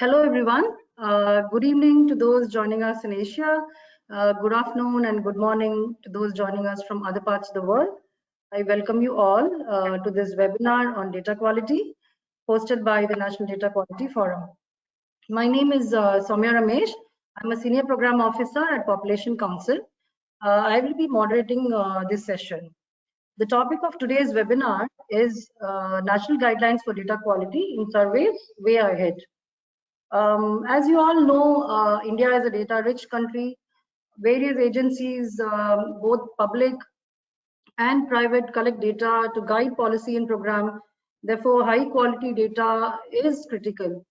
Hello, everyone. Good evening to those joining us in Asia. Good afternoon and good morning to those joining us from other parts of the world. I welcome you all to this webinar on data quality hosted by the National Data Quality Forum. My name is Soumya Ramesh. I'm a Senior Program Officer at Population Council. I will be moderating this session. The topic of today's webinar is National Guidelines for Data Quality in Surveys Way Ahead. As you all know, India is a data-rich country. Various agencies, both public and private, collect data to guide policy and program. Therefore, high-quality data is critical.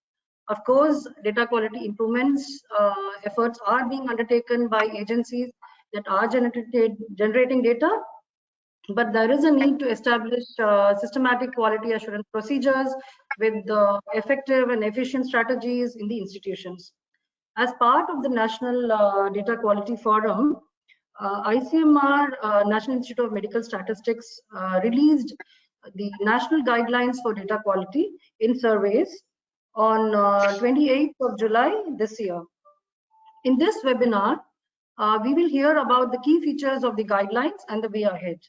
Of course, data quality improvements efforts are being undertaken by agencies that are generating data, but there is a need to establish systematic quality assurance procedures with effective and efficient strategies in the institutions. As part of the National Data Quality Forum, ICMR, National Institute of Medical Statistics, released the National Guidelines for Data Quality in Surveys on 28th of July this year. In this webinar, we will hear about the key features of the guidelines and the way ahead.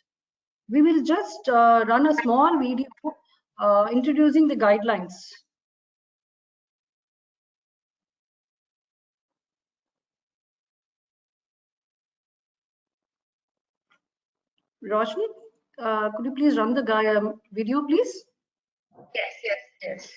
We will just run a small video introducing the guidelines. Roshni, could you please run the video, please? Yes.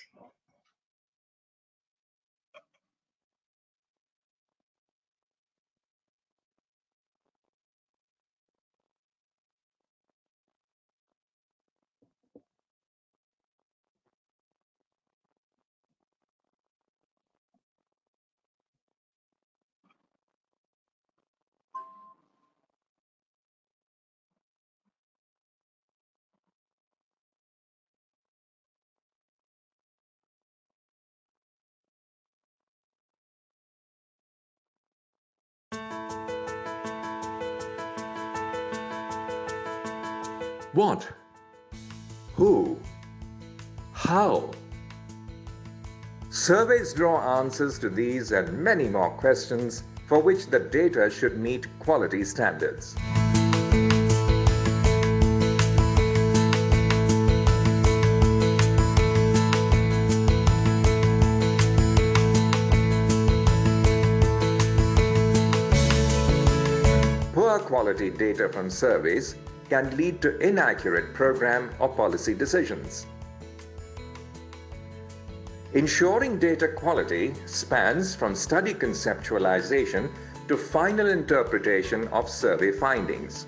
What? Who? How? Surveys draw answers to these and many more questions for which the data should meet quality standards. Poor quality data from surveys can lead to inaccurate program or policy decisions. Ensuring data quality spans from study conceptualization to final interpretation of survey findings.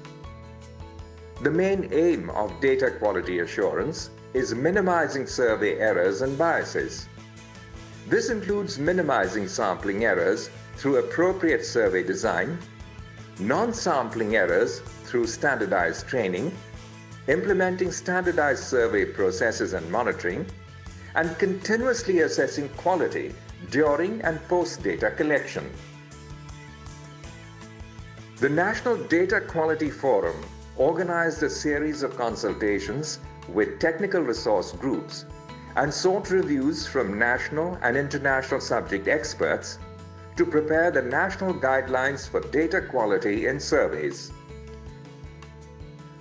The main aim of data quality assurance is minimizing survey errors and biases. This includes minimizing sampling errors through appropriate survey design, non-sampling errors through standardized training, implementing standardized survey processes and monitoring, and continuously assessing quality during and post-data collection. The National Data Quality Forum organized a series of consultations with technical resource groups and sought reviews from national and international subject experts to prepare the national guidelines for data quality in surveys.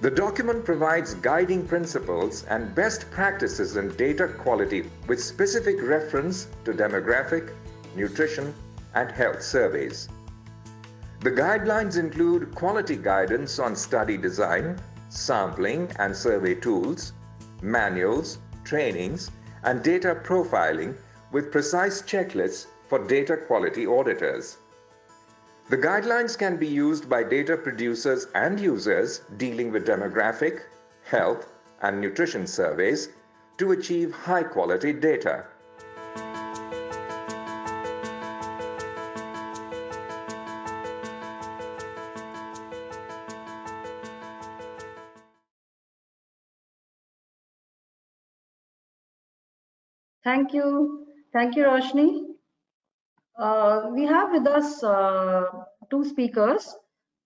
The document provides guiding principles and best practices in data quality with specific reference to demographic, nutrition, and health surveys. The guidelines include quality guidance on study design, sampling and survey tools, manuals, trainings, and data profiling with precise checklists for data quality auditors. The guidelines can be used by data producers and users dealing with demographic, health, and nutrition surveys to achieve high-quality data. Thank you, Roshni. We have with us two speakers,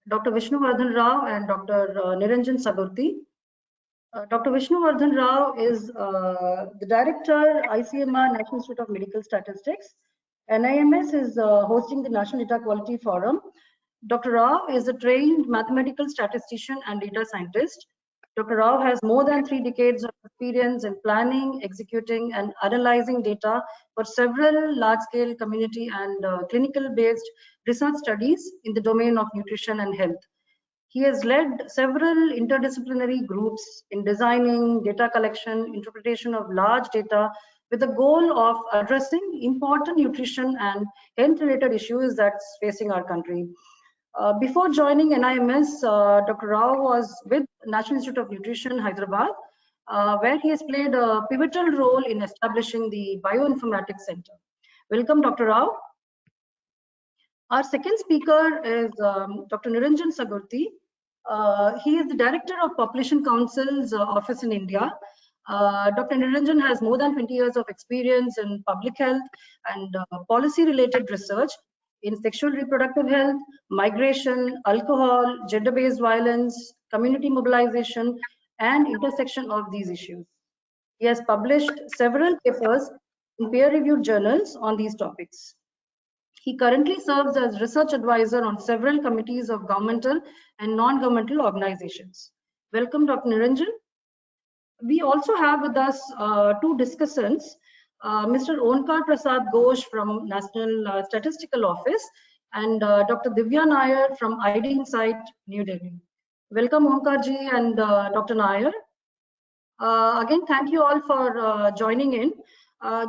Dr. Vishnuvardhan Rao and Dr. Niranjan Sagurti. Dr. Vishnuvardhan Rao is the Director, ICMR, National Institute of Medical Statistics, NIMS is hosting the National Data Quality Forum. Dr. Rao is a trained mathematical statistician and data scientist. Dr. Rao has more than 3 decades of experience in planning, executing, and analyzing data for several large-scale community and clinical-based research studies in the domain of nutrition and health. He has led several interdisciplinary groups in designing, data collection, interpretation of large data with the goal of addressing important nutrition and health-related issues that's facing our country. Before joining NIMS, Dr. Rao was with National Institute of Nutrition, Hyderabad, where he has played a pivotal role in establishing the Bioinformatics Center. Welcome, Dr. Rao. Our second speaker is Dr. Niranjan Sagurti. He is the Director of Population Council's office in India. Dr. Niranjan has more than 20 years of experience in public health and policy-related research in sexual reproductive health, migration, alcohol, gender-based violence, community mobilization, and intersection of these issues. He has published several papers in peer-reviewed journals on these topics. He currently serves as research advisor on several committees of governmental and non-governmental organizations. Welcome, Dr. Niranjan. We also have with us 2 discussants, Mr. Onkar Prasad Ghosh from National Statistical Office and Dr. Divya Nair from ID Insight, New Delhi. Welcome, Onkar ji and Dr. Nair. Again, thank you all for joining in.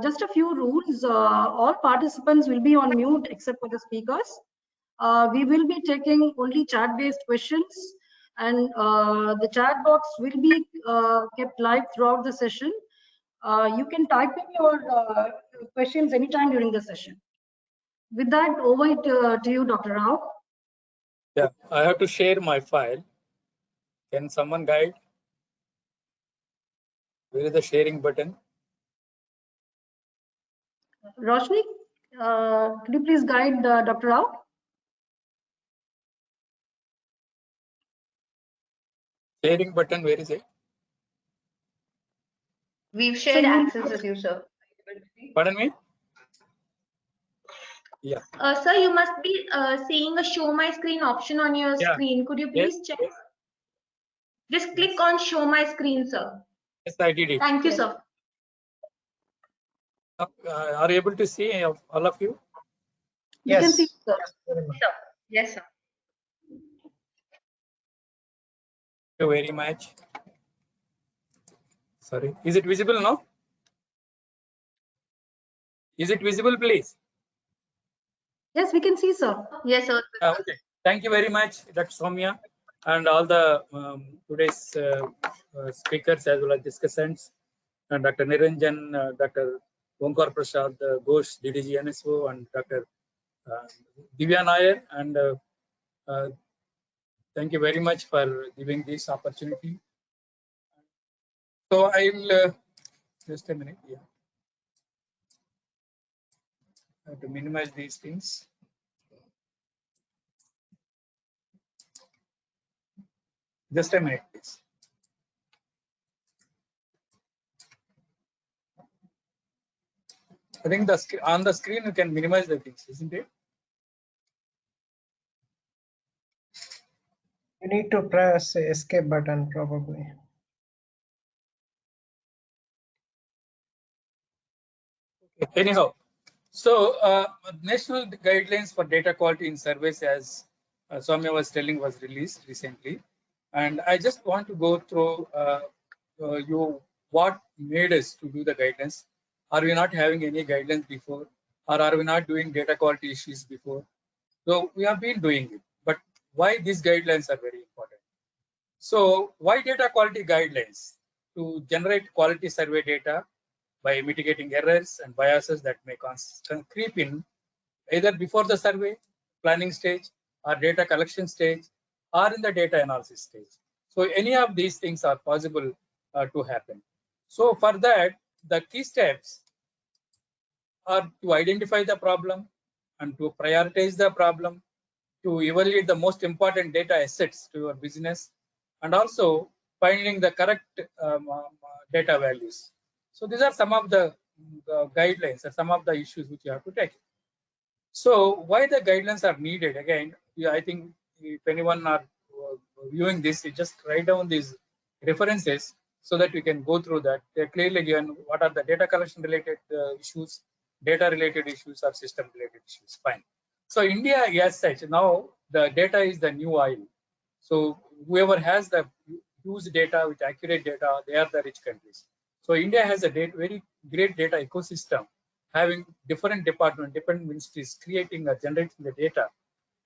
Just a few rules. All participants will be on mute except for the speakers. We will be taking only chat-based questions, and the chat box will be kept live throughout the session. You can type in your questions anytime during the session. With that, over to you, Dr. Rao. Yeah, I have to share my file. Can someone guide? Where is the sharing button? Roshni, could you please guide Dr. Rao? Sharing button, where is it? We've shared access with you, sir. Pardon me? Yeah. Sir, you must be seeing a show my screen option on your screen. Could you please check? Yes. Just click on show my screen, sir. Yes, I did it. Thank you, sir. Are you able to see all of you? You can see, sir. Yes, sir. Thank you very much. Sorry. Is it visible now? Is it visible, please? Yes, we can see, sir. Yes, sir. Okay. Thank you very much, Dr. Soumya, and all the today's speakers as well as discussants, and Dr. Niranjan, Dr. Onkar Prasad Ghosh, DDG NSO, and Dr. Divya Nair. And thank you very much for giving this opportunity. So I'll just a minute. Yeah. I have to minimize these things. Just a minute, please. I think on the screen you can minimize the things, isn't it? You need to press the escape button probably. Okay. Anyhow, so national guidelines for data quality in surveys, as Soumya was telling, was released recently, and I just want to go through what made us to do the guidelines. Are we not having any guidelines before, or are we not doing data quality issues before? So we have been doing it, but why these guidelines are very important. So why data quality guidelines? To generate quality survey data by mitigating errors and biases that may creep in either before the survey, planning stage, or data collection stage, or in the data analysis stage. So any of these things are possible to happen. So for that, the key steps are to identify the problem and to prioritize the problem, to evaluate the most important data assets to your business, and also finding the correct data values. So these are some of the guidelines or some of the issues which you have to take. So why the guidelines are needed? Again, I think if anyone are viewing this, you just write down these references so that we can go through that. They're clearly given what are the data collection related issues, data related issues, or system related issues. Fine. So India, as such, now the data is the new oil. So whoever has the huge data with accurate data, they are the rich countries. So India has a very great data ecosystem, having different departments, different ministries creating or generating the data,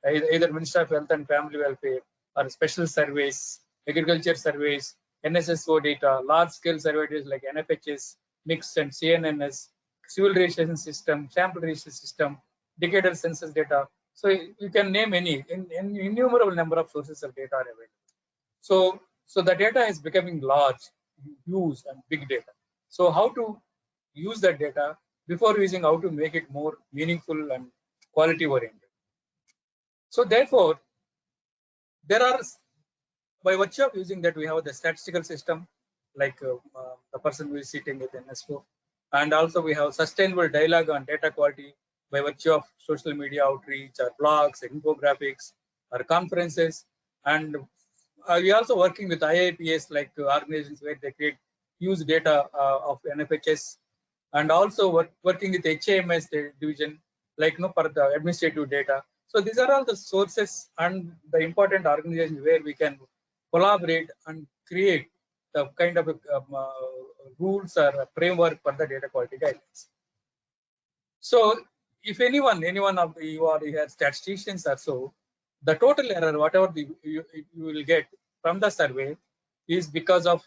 either Ministry of Health and Family Welfare or special surveys, agriculture surveys, NSSO data, large-scale surveys like NFHS, MIX and CNNS, civil registration system, sample registration system, decadal census data. So you can name any, innumerable number of sources of data are available. So the data is becoming large, huge, and big data. So how to use that data before using, how to make it more meaningful and quality oriented. So therefore, there are, by virtue of using that, we have the statistical system, like the person who is sitting with NSO, and also we have sustainable dialogue on data quality by virtue of social media outreach or blogs, infographics, or conferences, and we are also working with IIPS, like organizations where they create huge data of NFHS, and also working with HAMS division, like for the administrative data. So these are all the sources and the important organizations where we can collaborate and create the kind of rules or a framework for the data quality guidelines. So if anyone of you are here statisticians or so, the total error, whatever you will get from the survey, is because of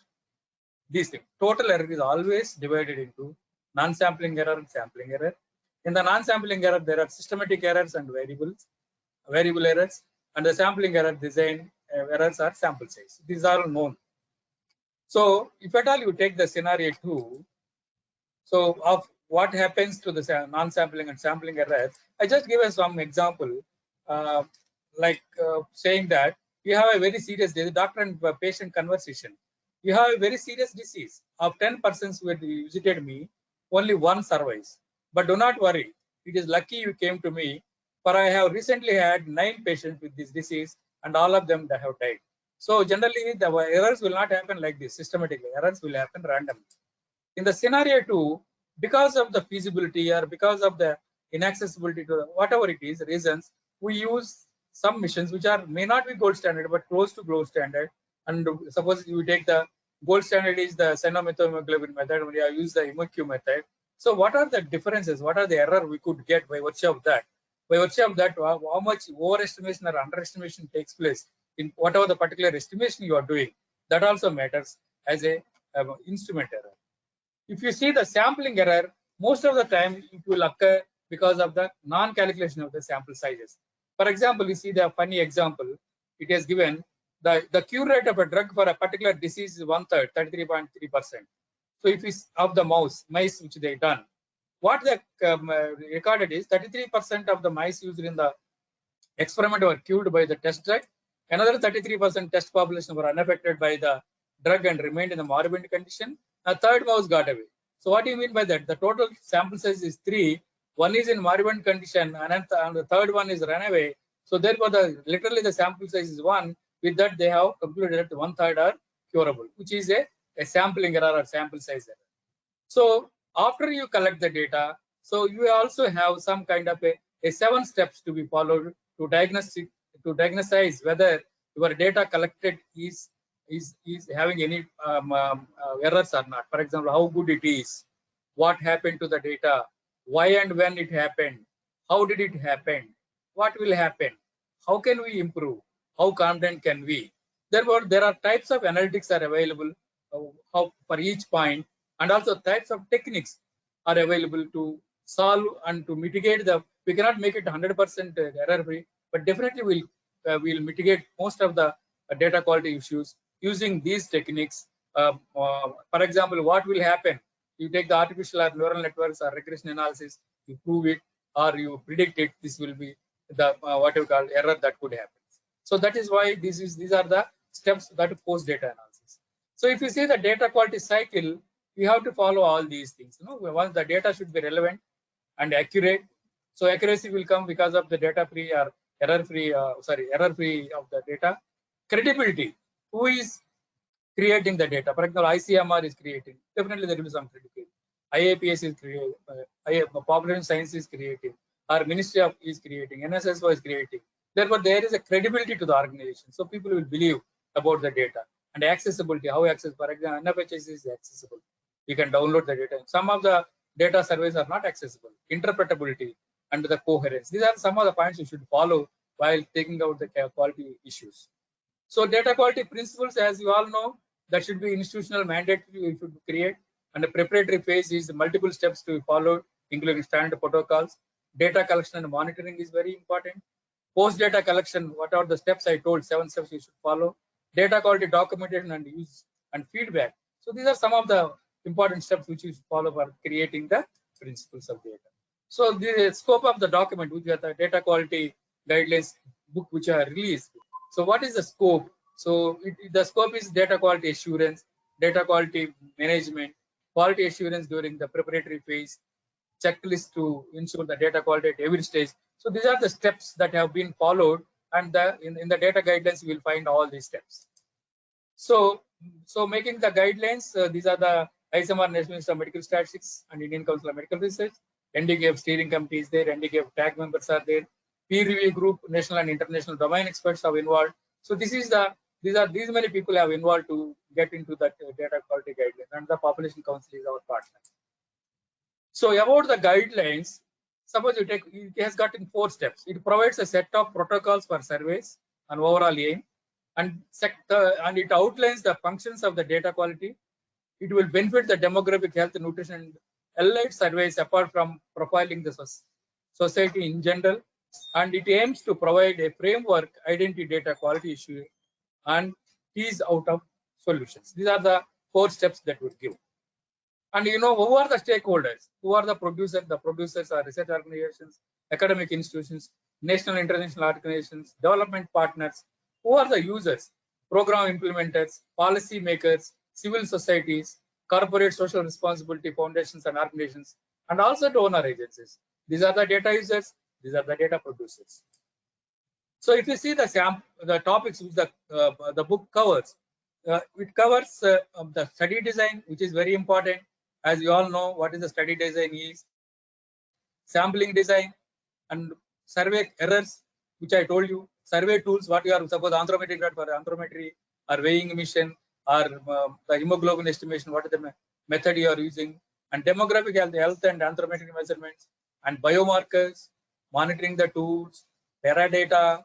these things. Total error is always divided into non-sampling error and sampling error. In the non-sampling error, there are systematic errors and variable errors, and the sampling error design errors are sample size. These are known. So if at all you take the scenario 2, so of what happens to the non-sampling and sampling errors, I just give us some example, saying that you have a very serious doctor and patient conversation. You have a very serious disease. Of 10 persons who visited me, only 1 survives. But do not worry. It is lucky you came to me, for I have recently had 9 patients with this disease, and all of them have died. So generally, the errors will not happen like this systematically. Errors will happen randomly. In the scenario 2, because of the feasibility or because of the inaccessibility to whatever it is, reasons, we use some missions which may not be gold standard, but close to gold standard. And suppose you take the gold standard is the cyanomethohemoglobin method, when you use the IMOQ method. So what are the differences? What are the error we could get by virtue of that? By virtue of that, how much overestimation or underestimation takes place in whatever the particular estimation you are doing, that also matters as a instrument error. If you see the sampling error, most of the time it will occur because of the non-calculation of the sample sizes. For example, you see the funny example, it is given the cure rate of a drug for a particular disease is 1/3, 33.3%. So if it's of the mice which they done, what they recorded is 33% of the mice used in the experiment were cured by the test drug. Another 33% test population were unaffected by the drug and remained in the moribund condition. A third mouse got away. So what do you mean by that? The total sample size is 3. One is in moribund condition, and the third one is run away. So therefore, literally the sample size is 1. With that, they have concluded that 1/3 are curable, which is a sampling error or sample size error. So after you collect the data, so you also have some kind of a 7 steps to be followed to diagnose whether your data collected is having any errors or not. For example, how good it is, what happened to the data, why and when it happened, how did it happen, what will happen, how can we improve, how confident can we. Therefore, there are types of analytics are available for each point, and also types of techniques are available to solve and to mitigate we cannot make it 100% error free, but definitely we'll mitigate most of the data quality issues using these techniques. For example, what will happen? You take the artificial or neural networks or regression analysis, you prove it or you predict it. This will be the what you call error that could happen. So that is why these are the steps that post data analysis. So if you see the data quality cycle, you have to follow all these things. Once the data should be relevant and accurate, So accuracy will come because of the data free or error free, error free of the data. Credibility, who is creating the data? For example, ICMR is creating, definitely there will be some credibility. IAPS is creating, population science is creating, or Ministry of is creating, NSSO is creating. Therefore, there is a credibility to the organization. So people will believe about the data. And accessibility, how access, for example, NFHS is accessible. You can download the data. Some of the data surveys are not accessible. Interpretability and the coherence. These are some of the points you should follow while taking out the quality issues. So data quality principles, as you all know, that should be institutional mandatory, we should create. And the preparatory phase is multiple steps to be followed, including standard protocols. Data collection and monitoring is very important. Post data collection, what are the steps I told, 7 steps you should follow. Data quality documentation and use and feedback. So these are some of the important steps which you should follow for creating the principles of data. So the scope of the document, which are the data quality guidelines book which are released. So what is the scope? So the scope is data quality assurance, data quality management, quality assurance during the preparatory phase, checklist to ensure the data quality at every stage. So these are the steps that have been followed, and in the data guidelines you will find all these steps. So making the guidelines, these are the ICMR, National Institute of Medical Statistics and Indian Council of Medical Research. NDQF steering committee is there, NDQF tag members are there, peer review group, national and international domain experts have involved. So these many people have involved to get into that data quality guidelines, and the population council is our partner. So about the guidelines, suppose it has gotten 4 steps. It provides a set of protocols for surveys and overall aim, and it outlines the functions of the data quality. It will benefit the demographic, health, nutrition, and allied surveys apart from profiling the society in general, and it aims to provide a framework, identity data quality issue, and keys out of solutions. These are the 4 steps that would give. And who are the stakeholders? Who are the producers? The producers are research organizations, academic institutions, national and international organizations, development partners. Who are the users? Program implementers, policy makers, civil societies, corporate social responsibility foundations and organizations, and also donor agencies. These are the data users. These are the data producers. So if you see the topics which the book covers, it covers the study design, which is very important. As you all know, what is the study design is, sampling design, and survey errors, which I told you, survey tools, what you are, suppose anthropometric for anthropometry or weighing emission or the hemoglobin estimation, what is the method you are using, and demographic health and anthropometric measurements, and biomarkers, monitoring the tools, paradata.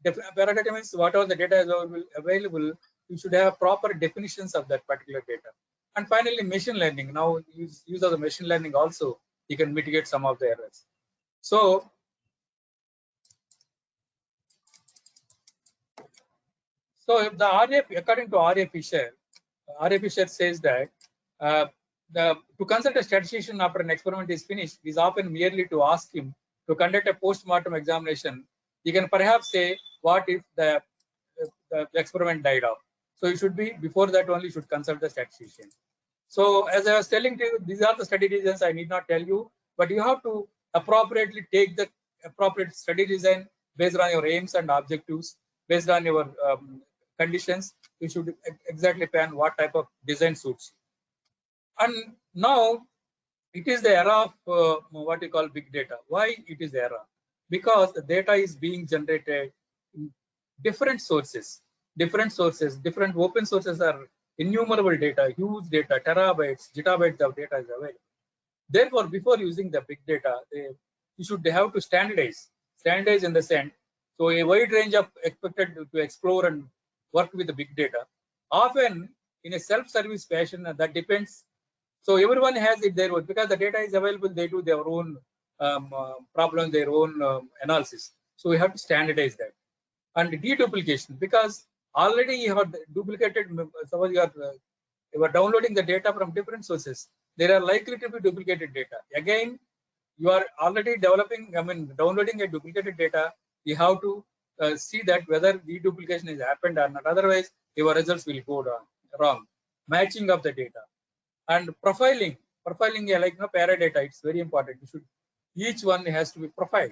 Paradata means whatever the data is available, you should have proper definitions of that particular data. And finally, machine learning. Now, use of the machine learning also, you can mitigate some of the errors. So, if the RA, according to RA Fisher says that to consult a statistician after an experiment is finished is often merely to ask him to conduct a postmortem examination. You can perhaps say, what if the experiment died off? So it should be, before that only should consult the statistician. So as I was telling you, these are the study designs. I need not tell you, but you have to appropriately take the appropriate study design based on your aims and objectives, based on your conditions. You should exactly plan what type of design suits you. And now it is the era of what you call big data. Why it is the era? Because the data is being generated in different sources, different open sources are innumerable data, huge data, terabytes, gigabytes of data is available. Therefore, before using the big data, you should have to standardize in the sense. So a wide range of expected to explore and work with the big data, often in a self-service fashion. That depends. So everyone has it their own, because the data is available, they do their own problems, their own analysis. So we have to standardize that. And deduplication, because already you have duplicated. Suppose you are downloading the data from different sources, there are likely to be duplicated data. Again, you are already downloading a duplicated data. You have to see that whether deduplication has happened or not. Otherwise, your results will go wrong. Matching of the data and profiling, like paradata. It's very important. each one has to be profiled.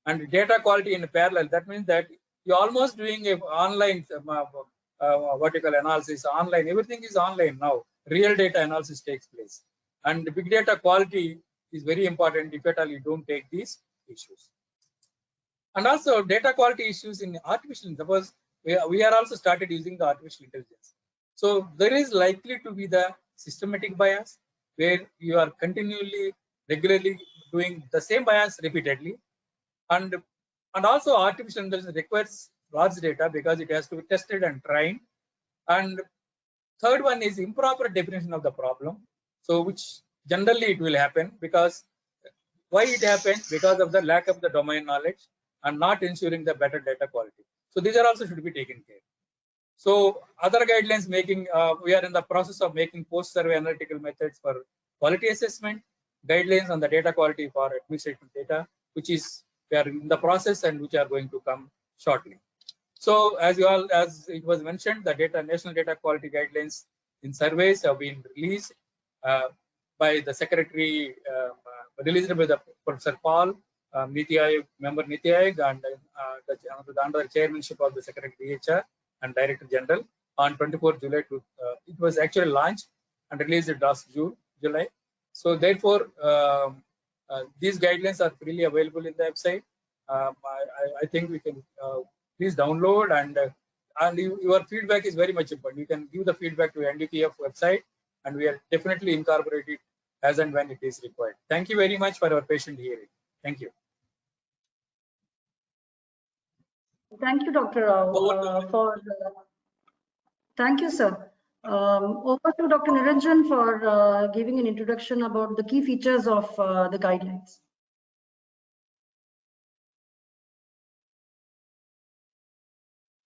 And data quality in parallel, that means that you're almost doing a online what you call analysis online. Everything is online now. Real data analysis takes place, and big data quality is very important if at all you don't take these issues. And also data quality issues in artificial, suppose we are also started using the artificial intelligence. So there is likely to be the systematic bias where you are continually, regularly doing the same bias repeatedly. And also artificial intelligence requires large data because it has to be tested and trained. And third one is improper definition of the problem. So which generally it will happen because why it happens? Because of the lack of the domain knowledge and not ensuring the better data quality. So these are also should be taken care. So other guidelines making, we are in the process of making post-survey analytical methods for quality assessment, guidelines on the data quality for administrative data, which is we are in the process and which are going to come shortly. So as it was mentioned, the national data quality guidelines in surveys have been released by the secretary, released by the Professor Paul, Niti Aayog, member Niti Aayog, and under the chairmanship of the Secretary DHR and Director General on 24th July. It was actually launched and released last July. So therefore, these guidelines are freely available in the website. I think we can please download and your feedback is very much important. You can give the feedback to NDQF website, and we are definitely incorporate it as and when it is required. Thank you very much for your patient hearing. Thank you. Thank you, Dr. Rao, thank you, sir. Over to Dr. Niranjan for giving an introduction about the key features of the guidelines.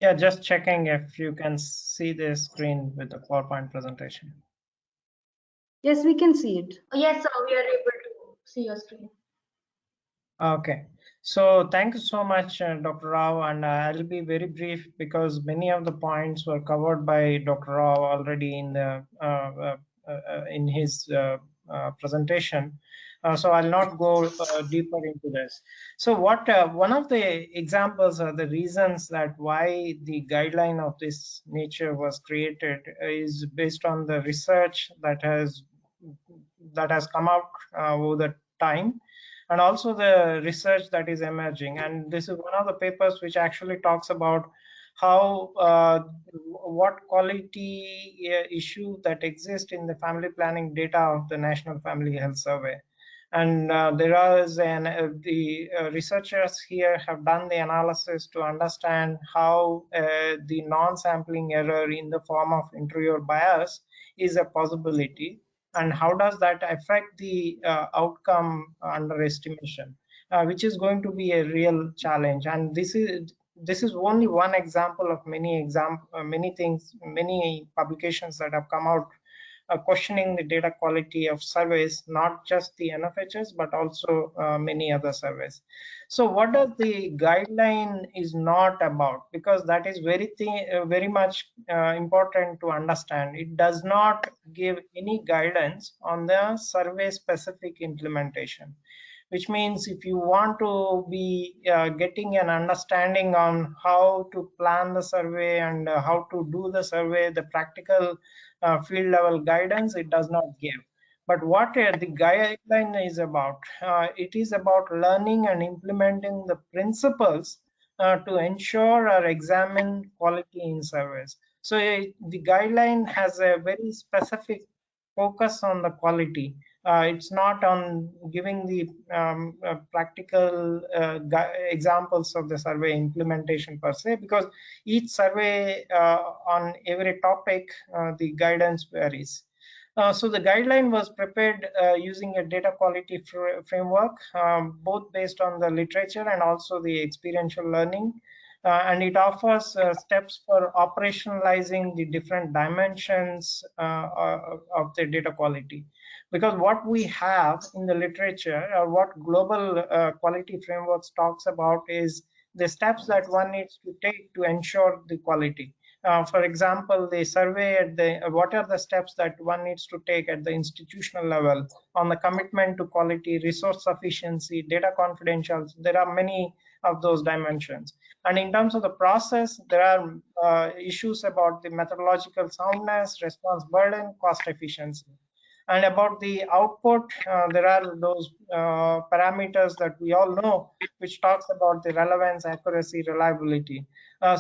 Yeah, just checking if you can see the screen with the PowerPoint presentation. Yes, we can see it. Yes, sir, we are able to see your screen. Okay, so thank you so much, Dr. Rao, and I'll be very brief because many of the points were covered by Dr. Rao already in the in his presentation. So I'll not go deeper into this. So what one of the examples are the reasons that why the guideline of this nature was created is based on the research that has come out over the time, and also the research that is emerging. And this is one of the papers which actually talks about how what quality issue that exist in the family planning data of the National Family Health Survey. And there is the researchers here have done the analysis to understand how the non-sampling error in the form of interviewer bias is a possibility, and how does that affect the outcome under estimation, which is going to be a real challenge. And this is only one example of many things, many publications that have come out questioning the data quality of surveys, not just the NFHS, but also many other surveys. So what does the guideline is not about? Because that is very much important to understand. It does not give any guidance on the survey specific implementation, which means if you want to be getting an understanding on how to plan the survey and how to do the survey, the practical field level guidance, it does not give. But what the guideline is about, it is about learning and implementing the principles to ensure or examine quality in surveys. So the guideline has a very specific focus on the quality. It's not on giving the practical examples of the survey implementation per se, because each survey on every topic, the guidance varies. So the guideline was prepared using a data quality framework, both based on the literature and also the experiential learning. And it offers steps for operationalizing the different dimensions of the data quality. Because what we have in the literature, or what global quality frameworks talks about, is the steps that one needs to take to ensure the quality. For example, the survey at the what are the steps that one needs to take at the institutional level on the commitment to quality, resource sufficiency, data confidentiality. There are many of those dimensions. And in terms of the process, there are issues about the methodological soundness, response burden, cost efficiency. And about the output, there are those parameters that we all know, which talks about the relevance, accuracy, reliability.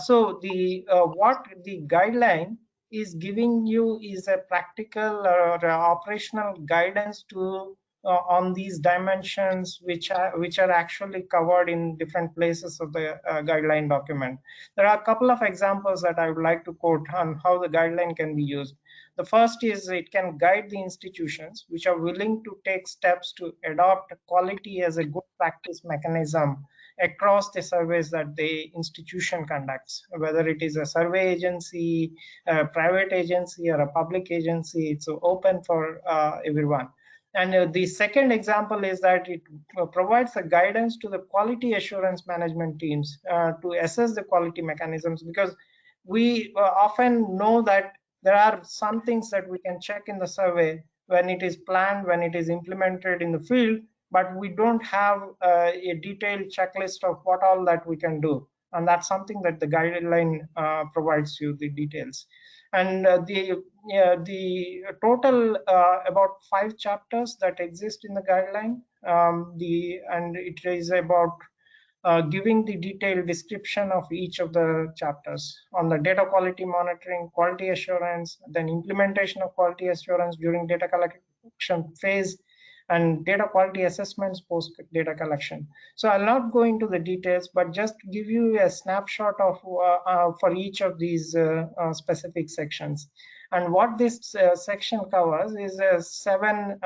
So the what the guideline is giving you is a practical or operational guidance to on these dimensions, which are actually covered in different places of the guideline document. There are a couple of examples that I would like to quote on how the guideline can be used. The first is it can guide the institutions which are willing to take steps to adopt quality as a good practice mechanism across the surveys that the institution conducts, whether it is a survey agency, a private agency, or a public agency. It's open for everyone. And the second example is that it provides a guidance to the quality assurance management teams to assess the quality mechanisms, because we often know that there are some things that we can check in the survey when it is planned, when it is implemented in the field, but we don't have a detailed checklist of what all that we can do. And that's something that the guideline provides you the details. And the total about 5 chapters that exist in the guideline, and it is about giving the detailed description of each of the chapters on the data quality monitoring, quality assurance, then implementation of quality assurance during data collection phase, and data quality assessments post data collection. So I'll not go into the details, but just give you a snapshot of for each of these specific sections. And what this section covers is 7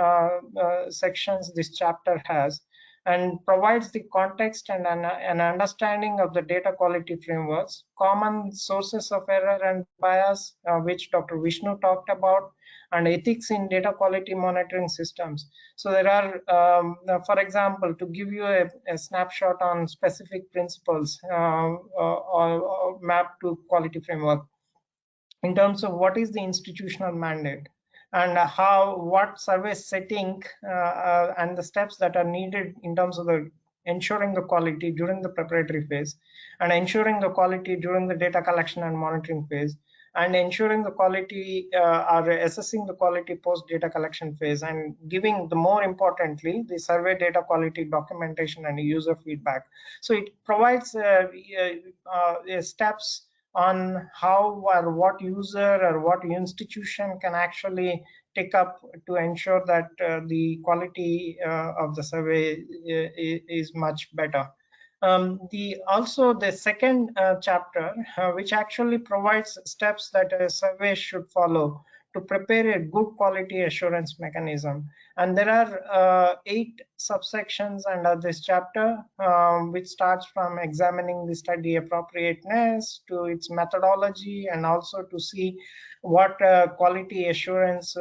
sections this chapter has, and provides the context and an understanding of the data quality frameworks, common sources of error and bias, which Dr. Vishnu talked about, and ethics in data quality monitoring systems. So there are, for example, to give you a snapshot on specific principles or mapped to quality framework, in terms of what is the institutional mandate, and what survey setting and the steps that are needed in terms of the ensuring the quality during the preparatory phase, and ensuring the quality during the data collection and monitoring phase, and ensuring the quality or assessing the quality post data collection phase, and giving the more importantly the survey data quality documentation and user feedback. So it provides steps on how or what user or what institution can actually take up to ensure that the quality of the survey is much better. Also the second chapter, which actually provides steps that a survey should follow to prepare a good quality assurance mechanism. And there are 8 subsections under this chapter, which starts from examining the study appropriateness to its methodology, and also to see what quality assurance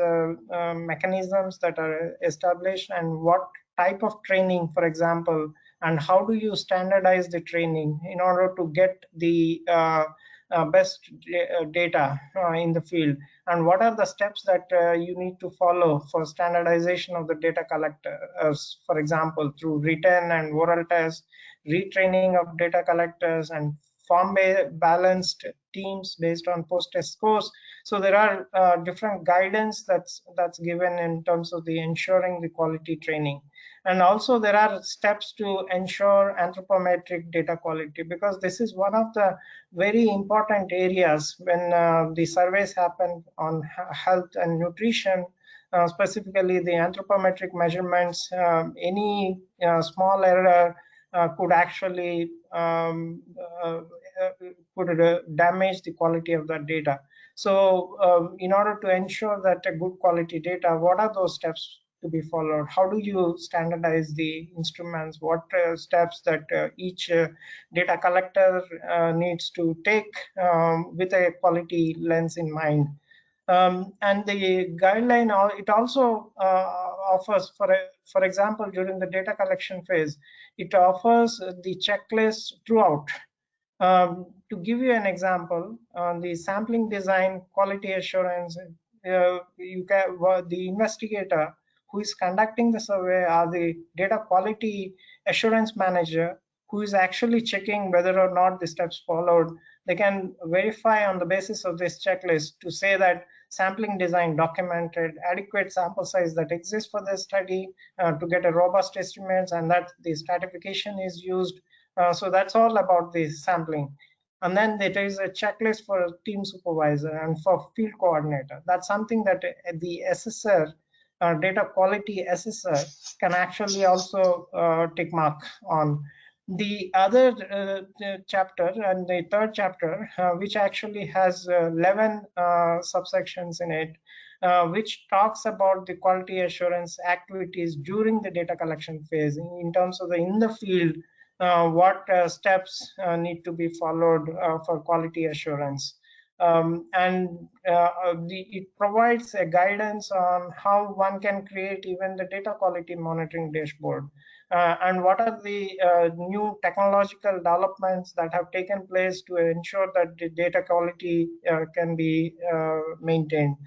mechanisms that are established, and what type of training, for example, and how do you standardize the training in order to get the best data in the field, and what are the steps that you need to follow for standardization of the data collectors, for example, through written and oral tests, retraining of data collectors, and form balanced teams based on post-test scores. So there are different guidance that's given in terms of the ensuring the quality training. And also there are steps to ensure anthropometric data quality, because this is one of the very important areas when the surveys happen on health and nutrition, specifically the anthropometric measurements. Any small error could actually damage the quality of that data. So in order to ensure that a good quality data, what are those steps to be followed? How do you standardize the instruments? What steps that each data collector needs to take with a quality lens in mind? And the guideline, it also offers, for example, during the data collection phase, it offers the checklist throughout. To give you an example, on the sampling design quality assurance, the investigator who is conducting the survey or the data quality assurance manager who is actually checking whether or not the steps followed. They can verify on the basis of this checklist to say that sampling design documented, adequate sample size that exists for the study to get a robust estimates, and that the stratification is used. So that's all about the sampling. And then there is a checklist for team supervisor and for field coordinator. That's something that the assessor, data quality assessor, can actually also tick mark on. The other chapter and the third chapter, which actually has 11 subsections in it, which talks about the quality assurance activities during the data collection phase in terms of in the field, what steps need to be followed for quality assurance. It provides a guidance on how one can create even the data quality monitoring dashboard. And what are the new technological developments that have taken place to ensure that the data quality can be maintained.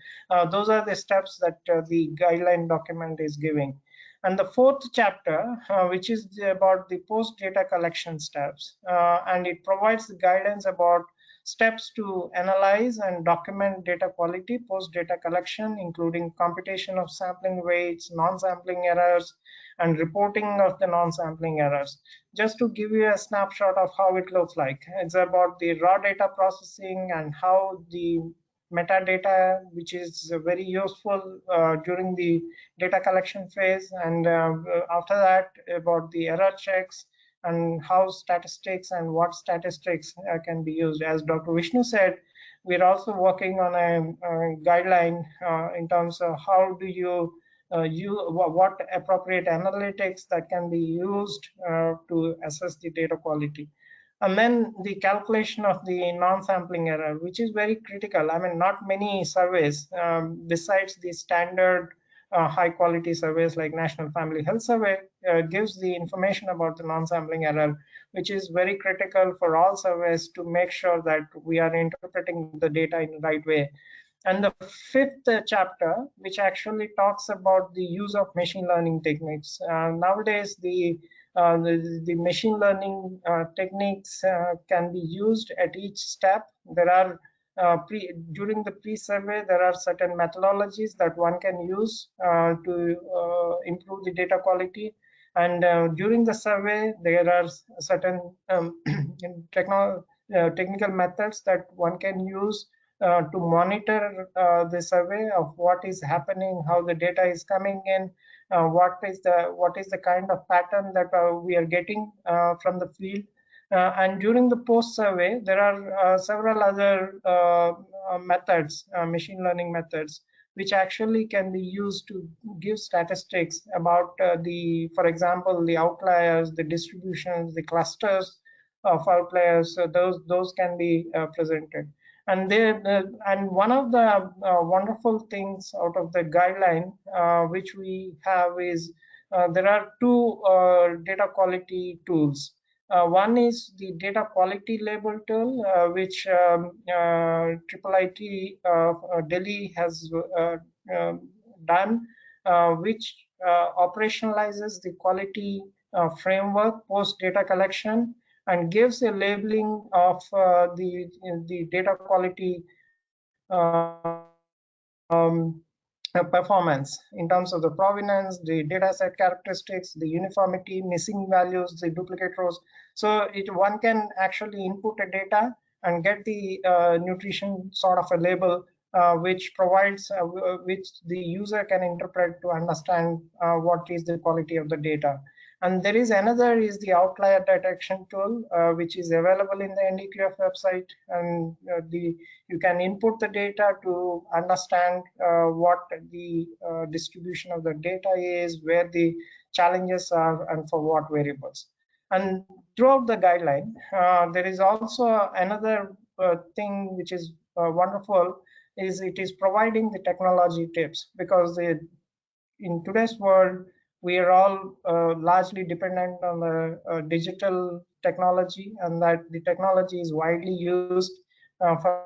Those are the steps that the guideline document is giving. And the fourth chapter, which is about the post data collection steps, and it provides guidance about steps to analyze and document data quality post data collection, including computation of sampling weights, non-sampling errors, and reporting of the non-sampling errors. Just to give you a snapshot of how it looks like, it's about the raw data processing and how the metadata, which is very useful during the data collection phase, and after that about the error checks and how statistics and what statistics can be used. As Dr. Vishnu said, we're also working on a guideline in terms of how do you what appropriate analytics that can be used to assess the data quality. And then the calculation of the non-sampling error, which is very critical. I mean, not many surveys besides the standard high quality surveys like National Family Health Survey gives the information about the non-sampling error, which is very critical for all surveys to make sure that we are interpreting the data in the right way. And the fifth chapter, which actually talks about the use of machine learning techniques. Nowadays, the machine learning techniques can be used at each step. There are during the pre-survey, there are certain methodologies that one can use to improve the data quality. And during the survey, there are certain technical methods that one can use to monitor the survey of what is happening, how the data is coming in, what is the kind of pattern that we are getting from the field. And during the post-survey, there are several other methods, machine learning methods, which actually can be used to give statistics about for example, the outliers, the distributions, the clusters of outliers. So those can be presented. And one of the wonderful things out of the guideline which we have is there are two data quality tools. One is the data quality label tool, which IIIT Delhi has done, which operationalizes the quality framework post data collection and gives a labeling of the data quality performance in terms of the provenance, the data set characteristics, the uniformity, missing values, the duplicate rows. So one can actually input a data and get the nutrition sort of a label which provides which the user can interpret to understand what is the quality of the data. And there is another is the outlier detection tool, which is available in the NDQF website, and you can input the data to understand what the distribution of the data is, where the challenges are, and for what variables. And throughout the guideline, there is also another thing which is wonderful, is it is providing the technology tips, because in today's world, we are all largely dependent on the digital technology, and that the technology is widely used for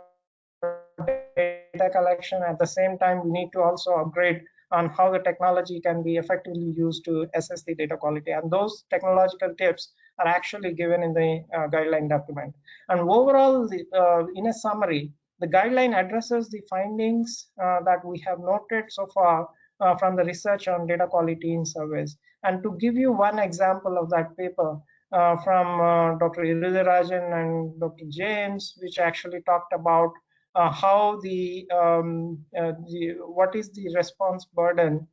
data collection. At the same time, we need to also upgrade on how the technology can be effectively used to assess the data quality. And those technological tips are actually given in the guideline document. And overall, in a summary, the guideline addresses the findings that we have noted so far from the research on data quality in surveys. And to give you one example of that paper from Dr. Iridarajan and Dr. James, which actually talked about how what is the response burden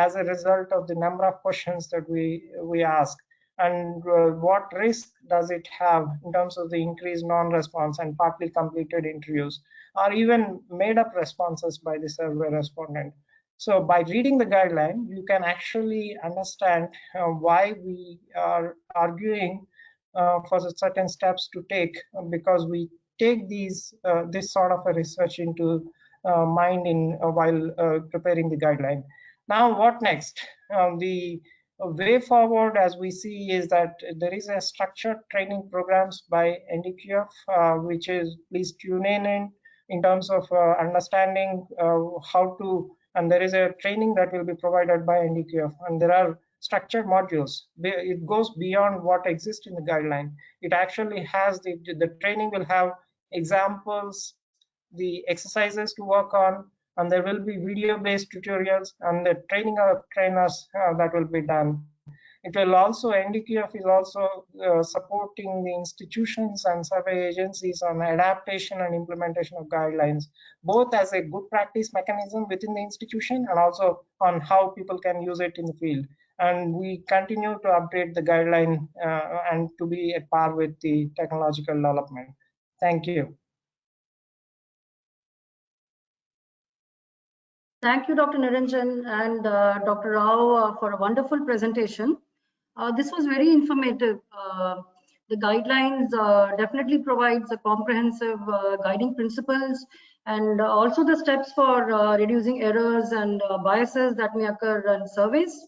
as a result of the number of questions that we ask, and what risk does it have in terms of the increased non-response and partly completed interviews, or even made up responses by the survey respondent. So by reading the guideline, you can actually understand why we are arguing for certain steps to take, because we take this sort of a research into mind while preparing the guideline. Now, what next? The way forward, as we see, is that there is a structured training programs by NDQF, which is, please tune in terms of understanding how to, and there is a training that will be provided by NDQF, and there are structured modules. It goes beyond what exists in the guideline. It actually has the training will have examples, the exercises to work on, and there will be video-based tutorials and the training of trainers that will be done. It will also, NDQF is also supporting the institutions and survey agencies on adaptation and implementation of guidelines, both as a good practice mechanism within the institution and also on how people can use it in the field. And we continue to update the guideline and to be at par with the technological development. Thank you. Thank you, Dr. Niranjan and Dr. Rao for a wonderful presentation. This was very informative. The guidelines definitely provides a comprehensive guiding principles and also the steps for reducing errors and biases that may occur in surveys.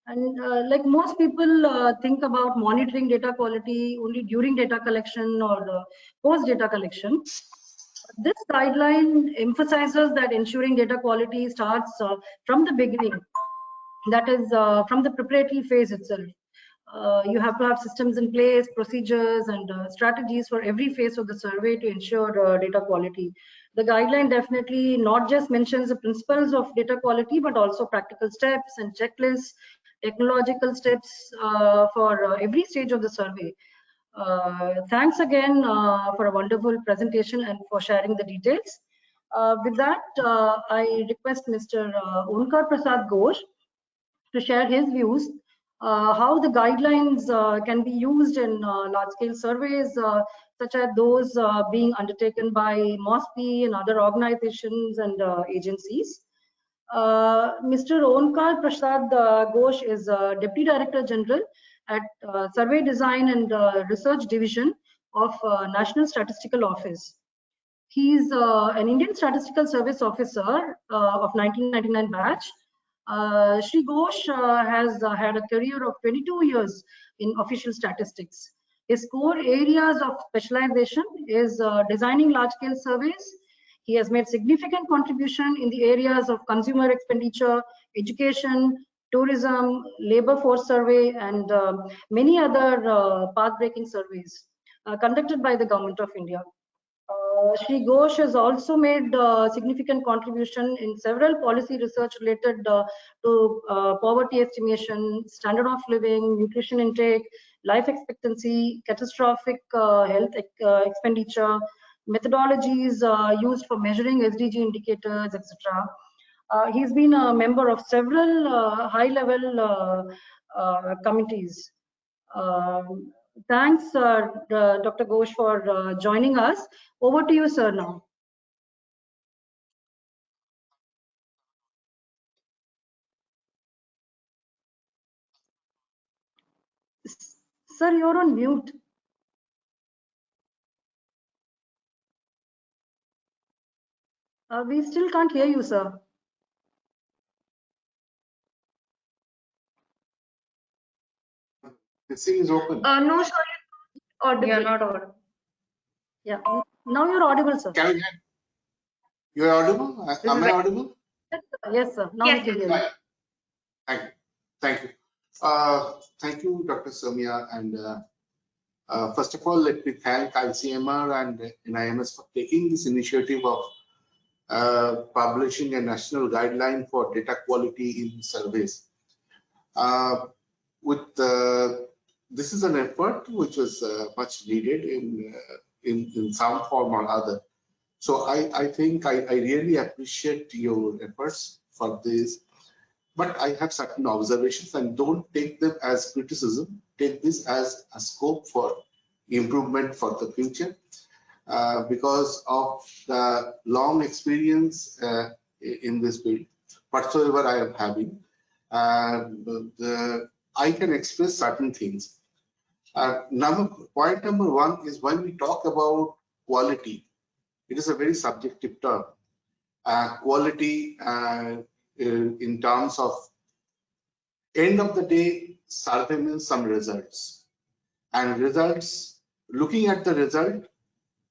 And like most people think about monitoring data quality only during data collection or post data collection. This guideline emphasizes that ensuring data quality starts from the beginning, that is from the preparatory phase itself. You have to have systems in place, procedures and strategies for every phase of the survey to ensure data quality. The guideline definitely not just mentions the principles of data quality, but also practical steps and checklists, technological steps for every stage of the survey. Thanks again for a wonderful presentation and for sharing the details. With that, I request Mr. Onkar Prasad Ghosh to share his views, how the guidelines can be used in large-scale surveys, such as those being undertaken by MOSPI and other organizations and agencies. Mr. Onkar Prasad Ghosh is Deputy Director General at Survey Design and Research Division of National Statistical Office. He is an Indian Statistical Service Officer of 1999 batch. Shri Ghosh has had a career of 22 years in official statistics. His core areas of specialization is designing large-scale surveys. He has made significant contribution in the areas of consumer expenditure, education, tourism, labor force survey, and many other path-breaking surveys conducted by the Government of India. Shri Ghosh has also made significant contribution in several policy research related to poverty estimation, standard of living, nutrition intake, life expectancy, catastrophic health expenditure, methodologies used for measuring SDG indicators, etc. He's been a member of several high-level committees. Thanks, Dr. Ghosh, for joining us. Over to you, sir, now. Sir, you're on mute. We still can't hear you, sir. The scene is open. No, sorry. Audible. You are not audible. Yeah. Now you're audible, sir. Can you hear? You are audible? Am I audible? Yes, sir. Now Yes, we can hear you. Right. Thank you. Thank you. Thank you, Dr. Soumya. And first of all, let me thank ICMR and NIMS for taking this initiative of publishing a national guideline for data quality in surveys. This is an effort which was much needed in some form or other. So I think I really appreciate your efforts for this, but I have certain observations, and don't take them as criticism. Take this as a scope for improvement for the future, because of the long experience in this field, whatsoever I am having. I can express certain things. Point number one is, when we talk about quality, it is a very subjective term. Quality in terms of end of the day, survey means some results. And results, looking at the result,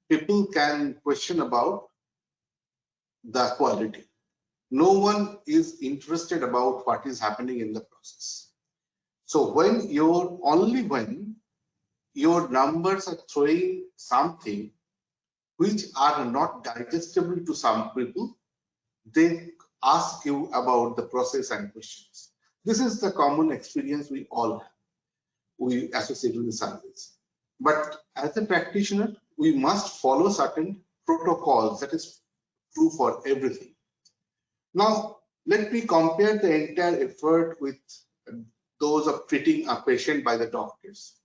people can question about the quality. No one is interested about what is happening in the process. So only when your numbers are throwing something which are not digestible to some people, they ask you about the process and questions. This is the common experience we all have. We associate with the surveys. But as a practitioner, we must follow certain protocols. That is true for everything. Now, let me compare the entire effort with those of treating a patient by the doctors.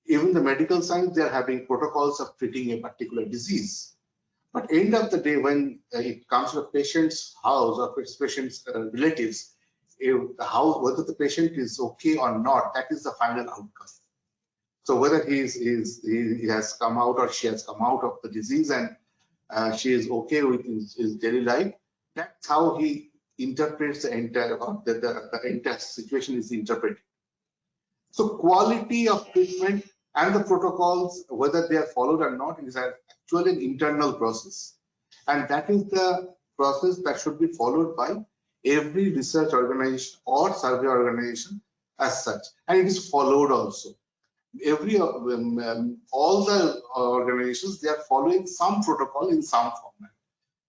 Even the medical science, they are having protocols of treating a particular disease. But end of the day, when it comes to a patient's house or patient's relatives, whether the patient is okay or not, that is the final outcome. So whether he has come out or she has come out of the disease and she is okay with his daily life, that's how he interprets the entire, the entire situation is interpreted. So quality of treatment and the protocols, whether they are followed or not, is actually an internal process. And that is the process that should be followed by every research organization or survey organization as such. And it is followed also. All the organizations, they are following some protocol in some format.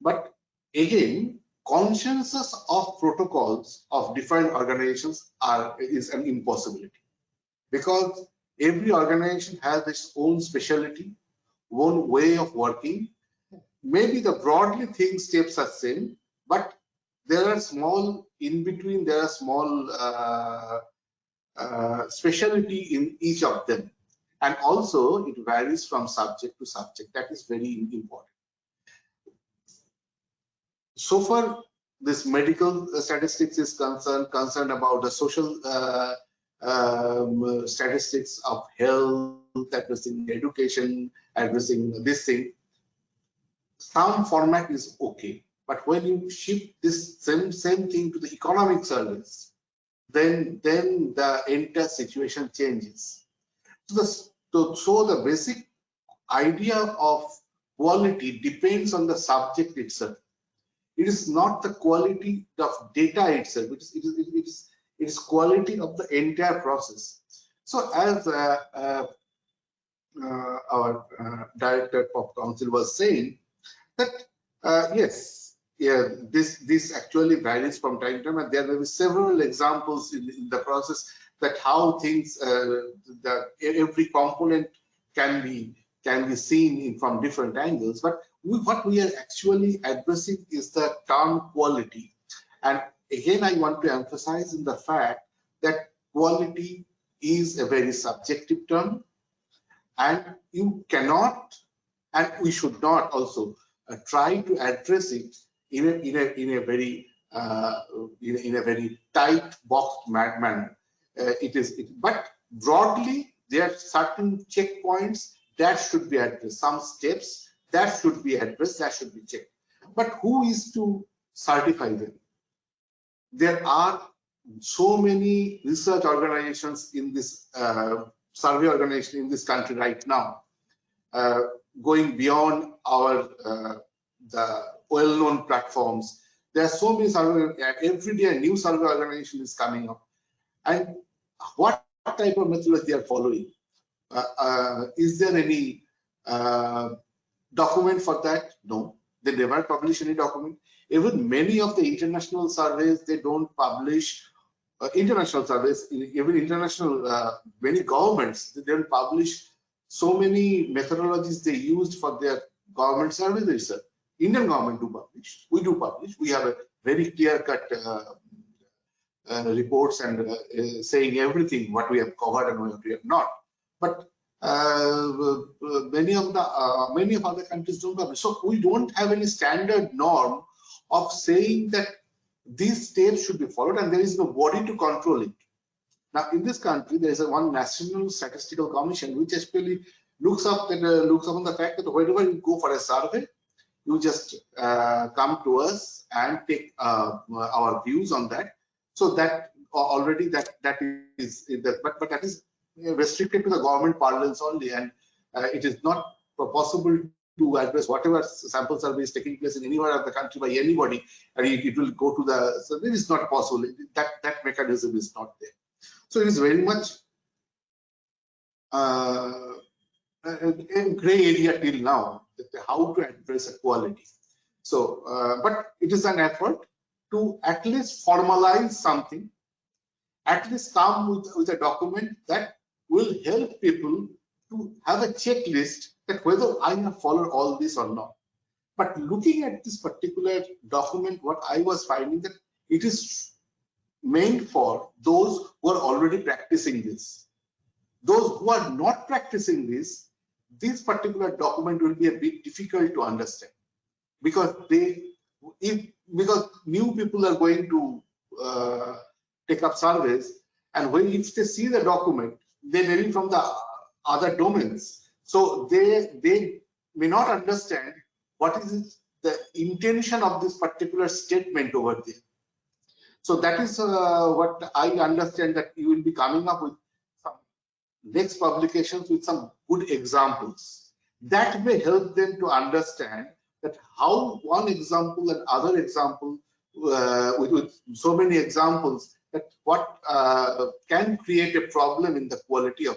But again, consensus of protocols of different organizations is an impossibility, because every organization has its own specialty, own way of working. Maybe the broadly things steps are same, but there are small in between, there are small specialty in each of them. And also it varies from subject to subject. That is very important. So far, this medical statistics is concerned about the social statistics of health, addressing education, addressing this thing. Some format is okay, but when you shift this same thing to the economic surveys, then the entire situation changes. So the basic idea of quality depends on the subject itself. It is not the quality of data itself. It is quality of the entire process. So as our director of council was saying, that yes, this actually varies from time to time, and there will be several examples in the process that how things every component can be seen from different angles. But what we are actually addressing is the term quality. And again, I want to emphasize in the fact that quality is a very subjective term, and you cannot, and we should not also try to address it in a very tight boxed manner. But broadly, there are certain checkpoints that should be addressed, some steps that should be addressed, that should be checked. But who is to certify them? There are so many research organizations in this survey organization in this country right now, going beyond our the well-known platforms. There are so many survey, every day a new survey organization is coming up. And what type of methodology they are following? Is there any document for that? No, they never publish any document. Even many of the international surveys, they don't publish international surveys. Even international, many governments, they don't publish so many methodologies they used for their government surveys itself. Indian government do publish. We do publish. We have a very clear-cut reports and saying everything what we have covered and what we have not. But many of other countries don't publish. So we don't have any standard norm of saying that these steps should be followed, and there is no body to control it. Now, in this country, there is one National Statistical Commission which actually looks up on the fact that whenever you go for a survey, you just come to us and take our views on that. So that already that is, but that is restricted to the government parlance only, and it is not possible to address whatever sample survey is taking place in anywhere of the country by anybody, and it will go to the. So it is not possible. That mechanism is not there. So it is very much a gray area till now, how to address equality. So, but it is an effort to at least formalize something, at least come with a document that will help people to have a checklist that whether I have followed all this or not. But looking at this particular document, what I was finding that it is meant for those who are already practicing this. Those who are not practicing this particular document will be a bit difficult to understand, because because new people are going to take up surveys, and if they see the document, they may be from the other domains, so they may not understand what is the intention of this particular statement over there. So that is what I understand, that you will be coming up with some next publications with some good examples that may help them to understand that how one example and other example with so many examples, that what can create a problem in the quality of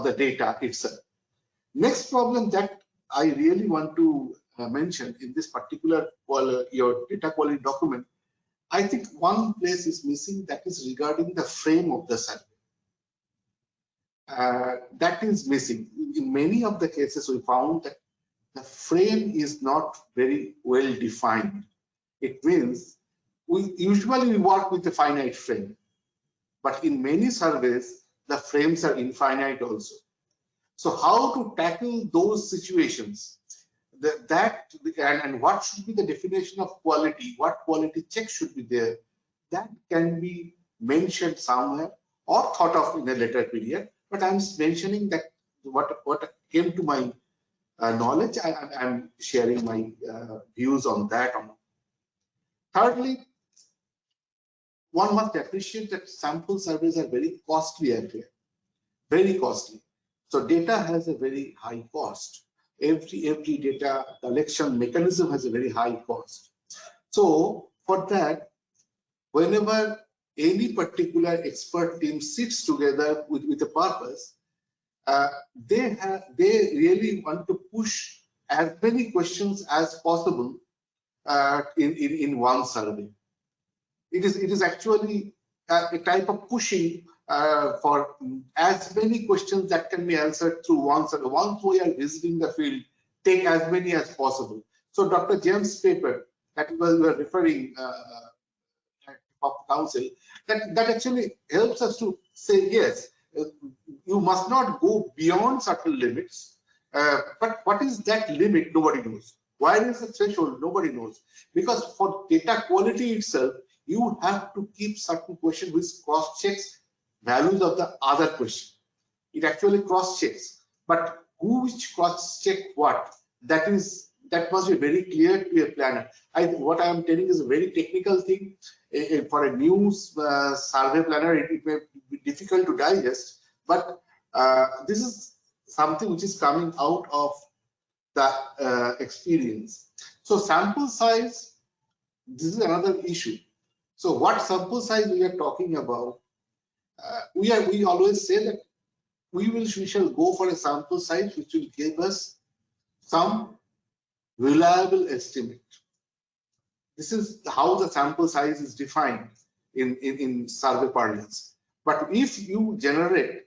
the data itself. Next problem that I really want to mention in this particular your data quality document, I think one place is missing, that is regarding the frame of the survey. That is missing. In many of the cases, we found that the frame is not very well defined. It means we usually work with a finite frame, but in many surveys, the frames are infinite also. So how to tackle those situations? And what should be the definition of quality? What quality checks should be there? That can be mentioned somewhere or thought of in a later period. But I'm mentioning that what came to my knowledge, I'm sharing my views on that. Thirdly, one must appreciate that sample surveys are very costly affair, very costly. So data has a very high cost. Every data collection mechanism has a very high cost. So for that, whenever any particular expert team sits together with a purpose, they really want to push as many questions as possible in one survey. It is actually a type of pushing for as many questions that can be answered through one survey. Once we are visiting the field, take as many as possible. So Dr. James' paper that we were referring of council, that actually helps us to say, yes, you must not go beyond certain limits, but what is that limit? Nobody knows. Where is the threshold? Nobody knows. Because for data quality itself, you have to keep certain questions which cross-checks values of the other question. It actually cross-checks, but which cross-check what? That must be very clear to a planner. What I am telling is a very technical thing. For a new survey planner, it may be difficult to digest, but This is something which is coming out of the experience. So sample size, this is another issue. So what sample size we are talking about? We always say that we shall go for a sample size which will give us some reliable estimate. This is how the sample size is defined in survey parlance. But if you generate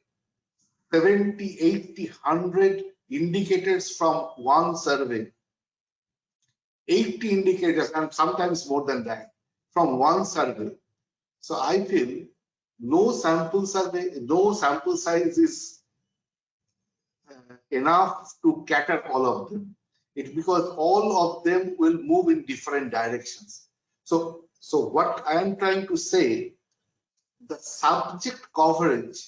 70, 80, 100 indicators from one survey, 80 indicators and sometimes more than that from one survey, so I feel no sample size is enough to cater all of them. It's because all of them will move in different directions. So what I am trying to say, the subject coverage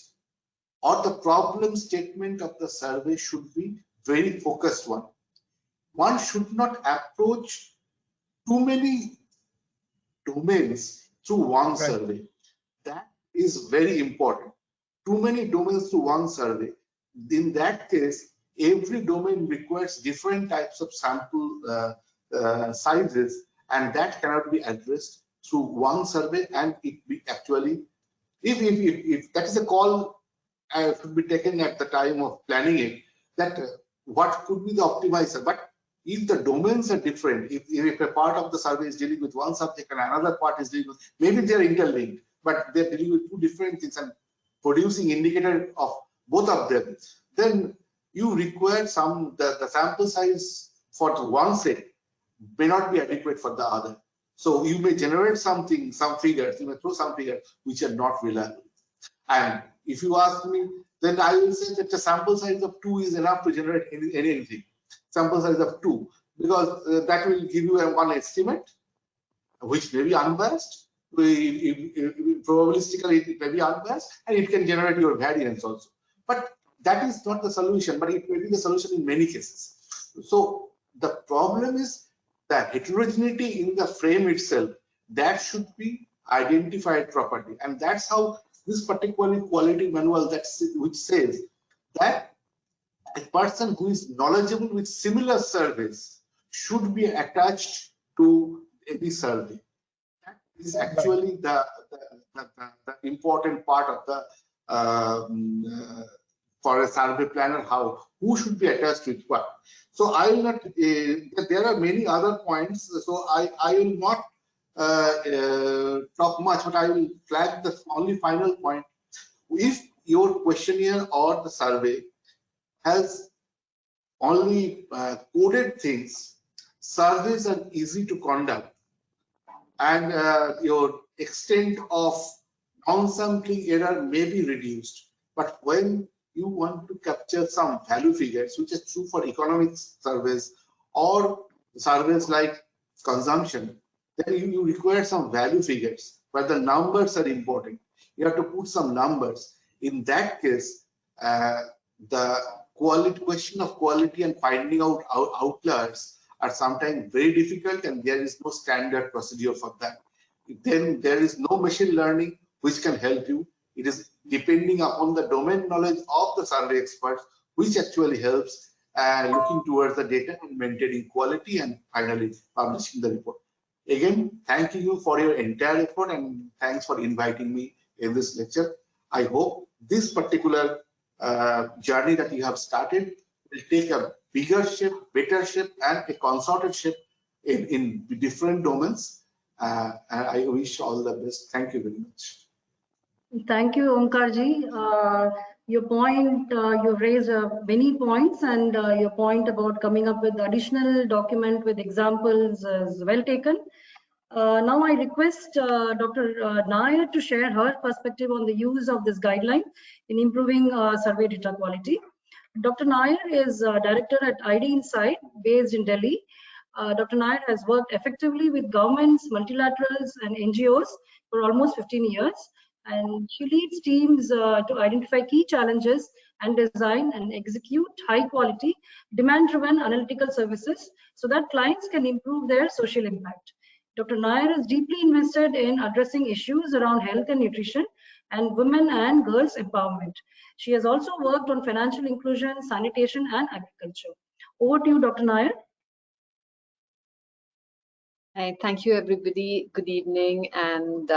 or the problem statement of the survey should be very focused one. One should not approach too many domains through one survey. That is very important. Too many domains through one survey. In that case, every domain requires different types of sample sizes, and that cannot be addressed through one survey. And it be actually, if that is a call should be taken at the time of planning it, that what could be the optimizer. But if the domains are different, if a part of the survey is dealing with one subject and another part is dealing with, maybe they are interlinked, but they're dealing with two different things and producing indicator of both of them, then you require the sample size for one set may not be adequate for the other. So you may generate some figures, you may throw some figures which are not reliable. And if you ask me, then I will say that the sample size of 2 is enough to generate anything. Sample size of 2, because that will give you one estimate, which may be unbiased. Probabilistically, it may be unbiased, and it can generate your variance also. But that is not the solution, but it may be the solution in many cases. So the problem is the heterogeneity in the frame itself, that should be identified properly. And that's how this particular quality manual which says that a person who is knowledgeable with similar surveys should be attached to any survey. That is actually the important part of the for a survey planner, who should be attached with what. So I will not, there are many other points, so I will not talk much, but I will flag the only final point. If your questionnaire or the survey has only coded things, surveys are easy to conduct, and your extent of non-sampling error may be reduced. But when you want to capture some value figures, which is true for economics surveys or surveys like consumption, then you require some value figures where the numbers are important. You have to put some numbers. In that case, the question of quality and finding out outliers are sometimes very difficult, and there is no standard procedure for that. Then there is no machine learning which can help you. It is depending upon the domain knowledge of the survey experts, which actually helps looking towards the data and maintaining quality and finally publishing the report. Again, thank you for your entire effort, and thanks for inviting me in this lecture. I hope this particular journey that you have started will take a bigger shape, better shape, and a concerted shape in different domains. And I wish all the best. Thank you very much. Thank you, Omkarji. Your point, you raised many points, and your point about coming up with additional document with examples is well taken. Now I request Dr. Nair to share her perspective on the use of this guideline in improving survey data quality. Dr. Nair is director at ID Insight based in Delhi. Dr. Nair has worked effectively with governments, multilaterals, and NGOs for almost 15 years. And she leads teams to identify key challenges and design and execute high quality, demand-driven analytical services so that clients can improve their social impact. Dr. Nair is deeply invested in addressing issues around health and nutrition and women and girls empowerment. She has also worked on financial inclusion, sanitation, and agriculture. Over to you, Dr. Nair. Hi, thank you, everybody. Good evening. And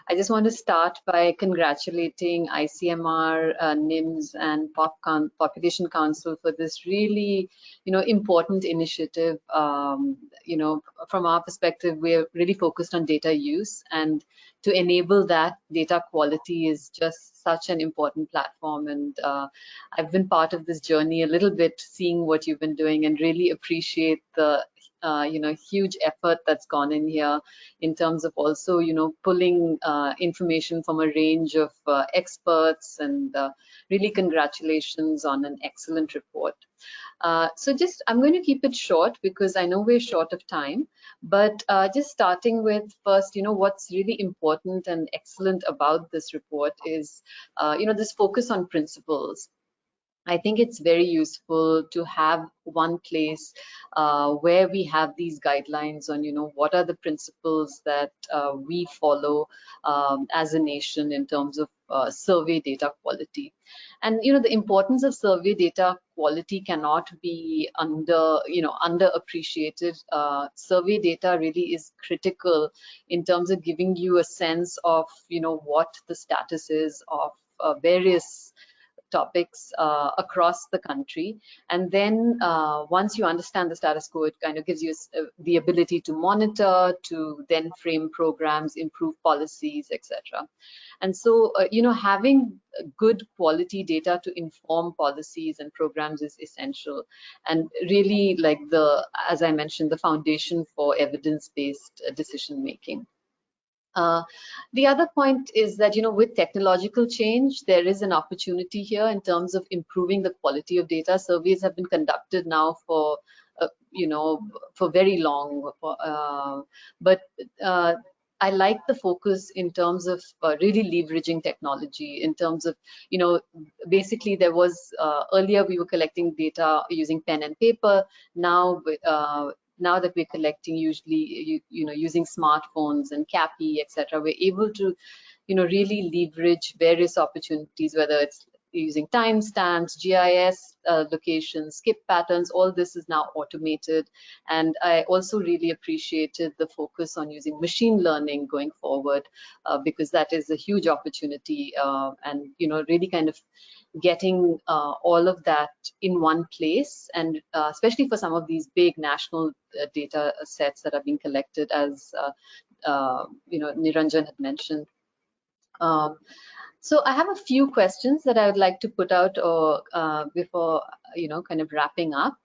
I just want to start by congratulating ICMR, NIMS, and Population Council for this really, important initiative. From our perspective, we're really focused on data use, and to enable that, data quality is just such an important platform. And I've been part of this journey a little bit, seeing what you've been doing, and really appreciate the huge effort that's gone in here in terms of also, pulling information from a range of experts, and really congratulations on an excellent report. I'm going to keep it short because I know we're short of time, but just starting with first, what's really important and excellent about this report is, this focus on principles. I think it's very useful to have one place where we have these guidelines on, what are the principles that we follow as a nation in terms of survey data quality. And, the importance of survey data quality cannot be underappreciated. Survey data really is critical in terms of giving you a sense of, what the status is of various topics across the country. And then once you understand the status quo, it kind of gives you the ability to monitor, to then frame programs, improve policies, etc. And so, having good quality data to inform policies and programs is essential, and really, like as I mentioned, the foundation for evidence-based decision making. The other point is that, with technological change, there is an opportunity here in terms of improving the quality of data. Surveys have been conducted now for, for very long. But I like the focus in terms of really leveraging technology, in terms of, basically there was, earlier we were collecting data using pen and paper. Now that we're collecting usually, using smartphones and CAPI, etc., we're able to, really leverage various opportunities, whether it's using timestamps, GIS locations, skip patterns. All this is now automated. And I also really appreciated the focus on using machine learning going forward, because that is a huge opportunity, and, really kind of getting all of that in one place, and especially for some of these big national data sets that are being collected, as Niranjan had mentioned. So I have a few questions that I would like to put out before, kind of wrapping up.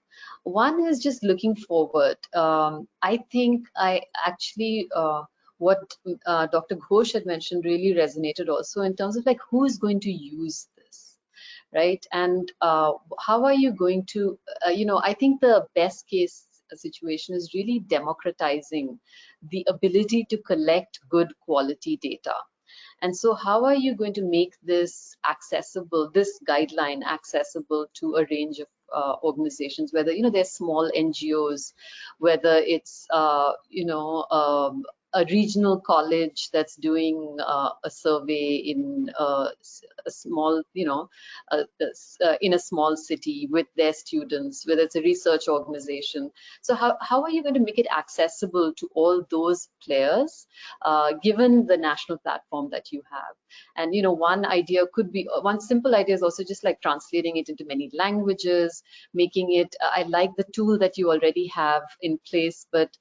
One is just looking forward. I think I actually, what Dr. Ghosh had mentioned really resonated also in terms of like, who is going to use this, right? And how are you going to, I think the best case situation is really democratizing the ability to collect good quality data. And so how are you going to make this accessible, this guideline accessible to a range of organizations, whether, they're small NGOs, whether it's, a regional college that's doing a survey in a small, in a small city with their students, whether it's a research organization. So how are you going to make it accessible to all those players, given the national platform that you have? And, one idea could be, one simple idea is also just like translating it into many languages, making it, I like the tool that you already have in place, but,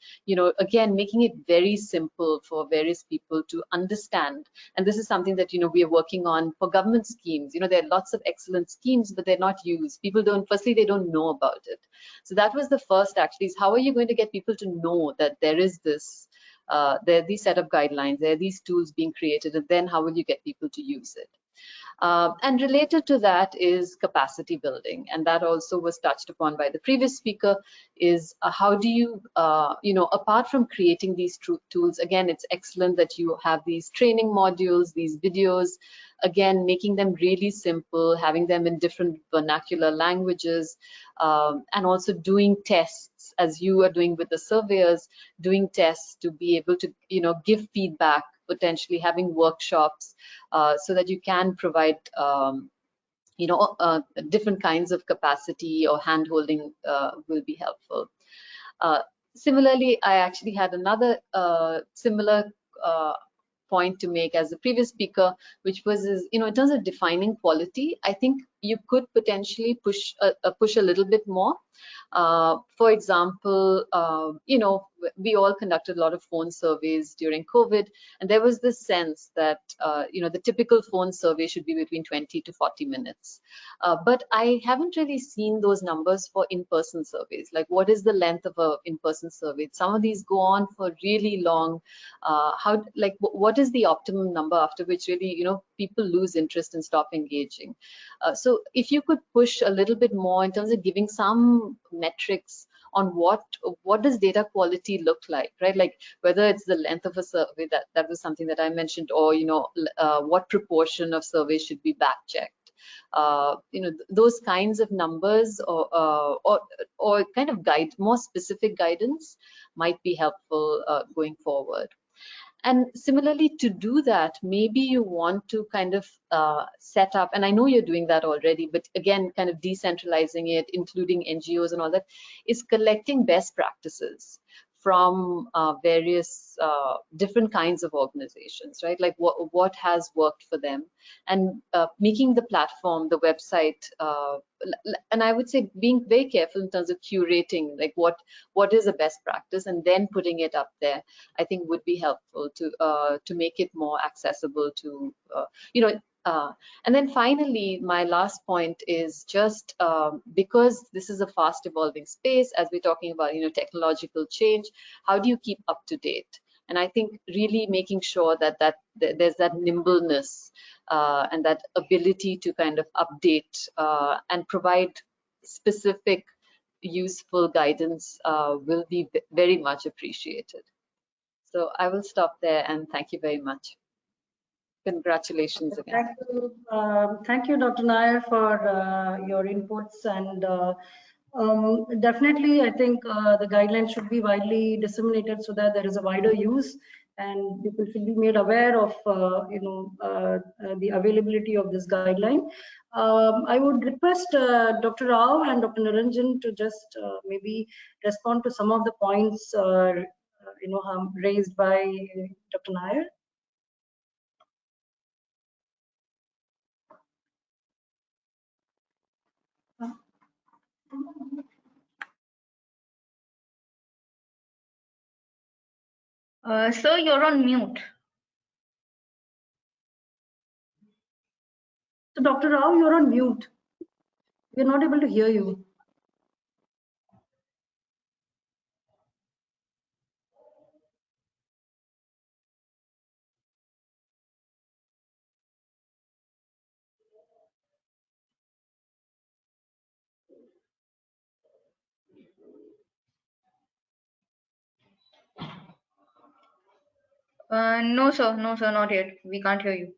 again, making it very simple for various people to understand. And this is something that, we are working on for government schemes. There are lots of excellent schemes, but they're not used. People don't, firstly, they don't know about it. So that was the first, actually, is how are you going to get people to know that there is this, there are these set of guidelines, there are these tools being created, and then how will you get people to use it? And related to that is capacity building, and that also was touched upon by the previous speaker, is how do you, apart from creating these tools, again, it's excellent that you have these training modules, these videos, again, making them really simple, having them in different vernacular languages, and also doing tests, as you are doing with the surveyors, doing tests to be able to, give feedback potentially having workshops so that you can provide different kinds of capacity or hand-holding will be helpful. Similarly, I actually had another similar point to make as the previous speaker, which was, in terms of defining quality, I think you could potentially push a little bit more. For example, we all conducted a lot of phone surveys during COVID, and there was this sense that, the typical phone survey should be between 20 to 40 minutes. But I haven't really seen those numbers for in-person surveys. Like, what is the length of an in-person survey? Some of these go on for really long. What is the optimum number after which really, people lose interest and stop engaging? So if you could push a little bit more in terms of giving some metrics on what does data quality look like, right? Like whether it's the length of a survey, that was something that I mentioned, or what proportion of surveys should be back checked. Those kinds of numbers or kind of more specific guidance might be helpful going forward. And similarly, to do that, maybe you want to kind of set up, and I know you're doing that already, but again, kind of decentralizing it, including NGOs and all that, is collecting best practices from various different kinds of organizations, right? Like what has worked for them, and making the platform, the website, and I would say being very careful in terms of curating, like what is a best practice, and then putting it up there, I think would be helpful to make it more accessible to, and then finally, my last point is just because this is a fast evolving space, as we're talking about, technological change, how do you keep up to date? And I think really making sure that there's that nimbleness and that ability to kind of update and provide specific, useful guidance will be very much appreciated. So I will stop there, and thank you very much. Congratulations again. Thank you, Dr. Nair, for your inputs, and definitely I think the guidelines should be widely disseminated so that there is a wider use and people should be made aware of the availability of this guideline. I would request Dr. Rao and Dr. Niranjan to just maybe respond to some of the points raised by Dr. Nair. Sir, you're on mute. So Dr. Rao, you're on mute. We're not able to hear you. No, sir, not yet. We can't hear you.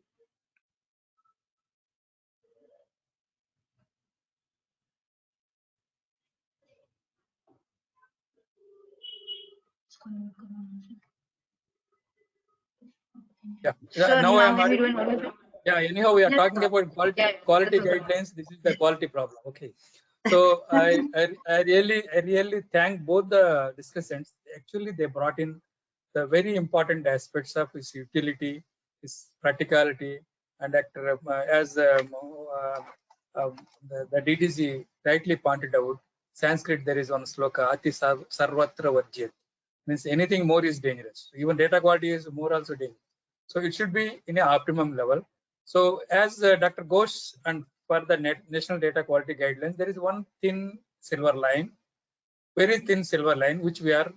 Yeah. Sir, now I'm yeah. Anyhow, we are Yes, talking sir. about quality Yeah, quality this is guidelines. This is the quality problem. Okay. So I really thank both the discussants. Actually, they brought in the very important aspects of its utility, its practicality, and as the DTC rightly pointed out, Sanskrit there is one sloka, Ati Sarvatra Varjyat, means anything more is dangerous. Even data quality is more also dangerous. So it should be in an optimum level. So as Dr. Ghosh, and for the National Data Quality Guidelines, there is one thin silver line, very thin silver line, which we are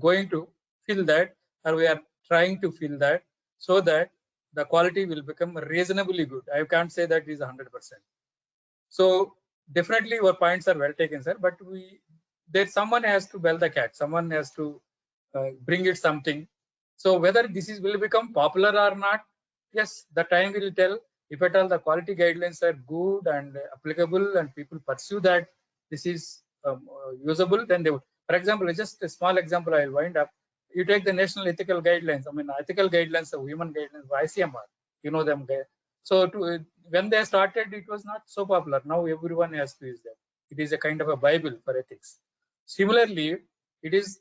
going to fill that, or we are trying to fill that, so that the quality will become reasonably good. I can't say that it is 100%. So definitely your points are well taken, sir, but someone has to bell the cat, someone has to bring it something. So whether this will become popular or not, yes, the time will tell. If at all the quality guidelines are good and applicable and people pursue that this is usable, then they would. For example, just a small example I will wind up. you take the national ethical guidelines, I mean, ethical guidelines of human guidelines, ICMR, you know them. So when they started, it was not so popular. Now everyone has to use that. It is a kind of a Bible for ethics. Similarly, it is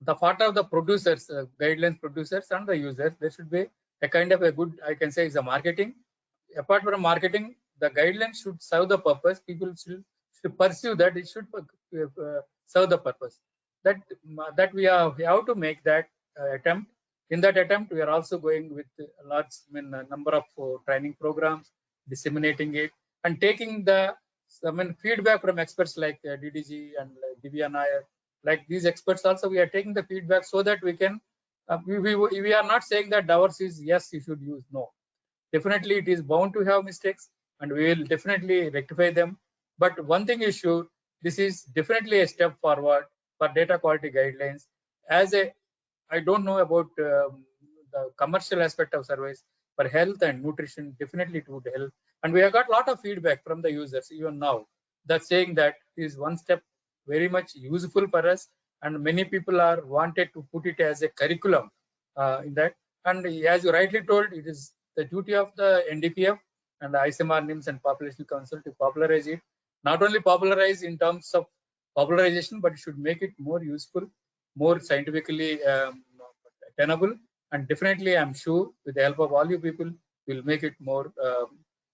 the part of the producers, guidelines producers and the users. There should be a kind of a good, I can say, is a marketing. Apart from marketing, the guidelines should serve the purpose. People should pursue that. It should serve the purpose. That we have to make that attempt. In that attempt, we are also going with a large number of training programs, disseminating it, and taking the feedback from experts like DDG and Divya Nair. Like these experts also, we are taking the feedback so that we can. We are not saying that ours is yes, you should use. No, definitely it is bound to have mistakes, and we will definitely rectify them. But one thing is sure, this is definitely a step forward for data quality guidelines. I don't know about the commercial aspect of surveys. For health and nutrition, definitely it would help. And we have got a lot of feedback from the users even now that saying that is one step very much useful for us, and many people are wanted to put it as a curriculum in that. And as you rightly told, it is the duty of the NDQF and the ICMR, NIMS and Population Council to popularize it. Not only popularize in terms of popularization, but it should make it more useful, more scientifically tenable, and definitely I'm sure with the help of all you people, we'll make it more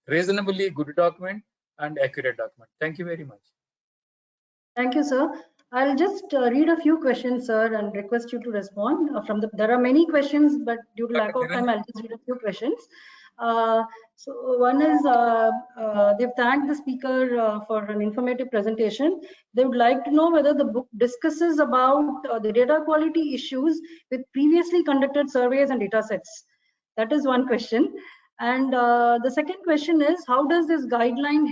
reasonably good document and accurate document. Thank you very much. Thank you, sir. I'll just read a few questions, sir, and request you to respond. There are many questions, but due to lack of time, I'll just read a few questions. So one is, they've thanked the speaker for an informative presentation. They would like to know whether the book discusses about the data quality issues with previously conducted surveys and data sets. That is one question. And the second question is, how does this guideline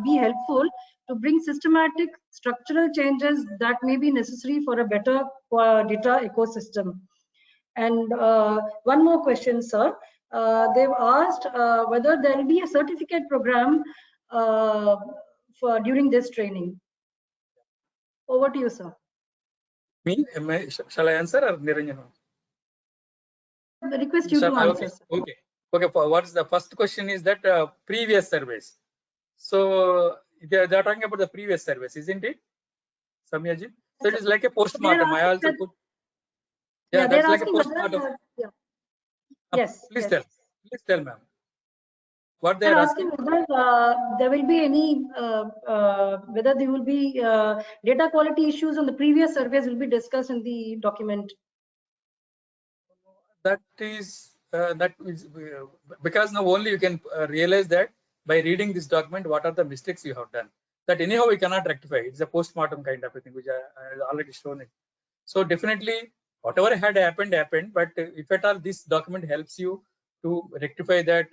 be helpful to bring systematic structural changes that may be necessary for a better data ecosystem? And one more question, sir. They've asked whether there will be a certificate program during this training. Over to you, sir. Me? Shall I answer or Niranjan? I request you to answer. Okay. Okay. What is the first question? Is that previous surveys? So they are talking about the previous surveys, isn't it, Samyaji? So it is like a postmortem. I also put. Yeah, that's like a postmortem. Yes. Please tell, ma'am. What they are asking whether there will be any, whether there will be data quality issues on the previous surveys will be discussed in the document. That is because now only you can realize that by reading this document, what are the mistakes you have done. That anyhow we cannot rectify. It's a postmortem kind of a thing, which I already shown it. So definitely, whatever had happened. But if at all this document helps you to rectify that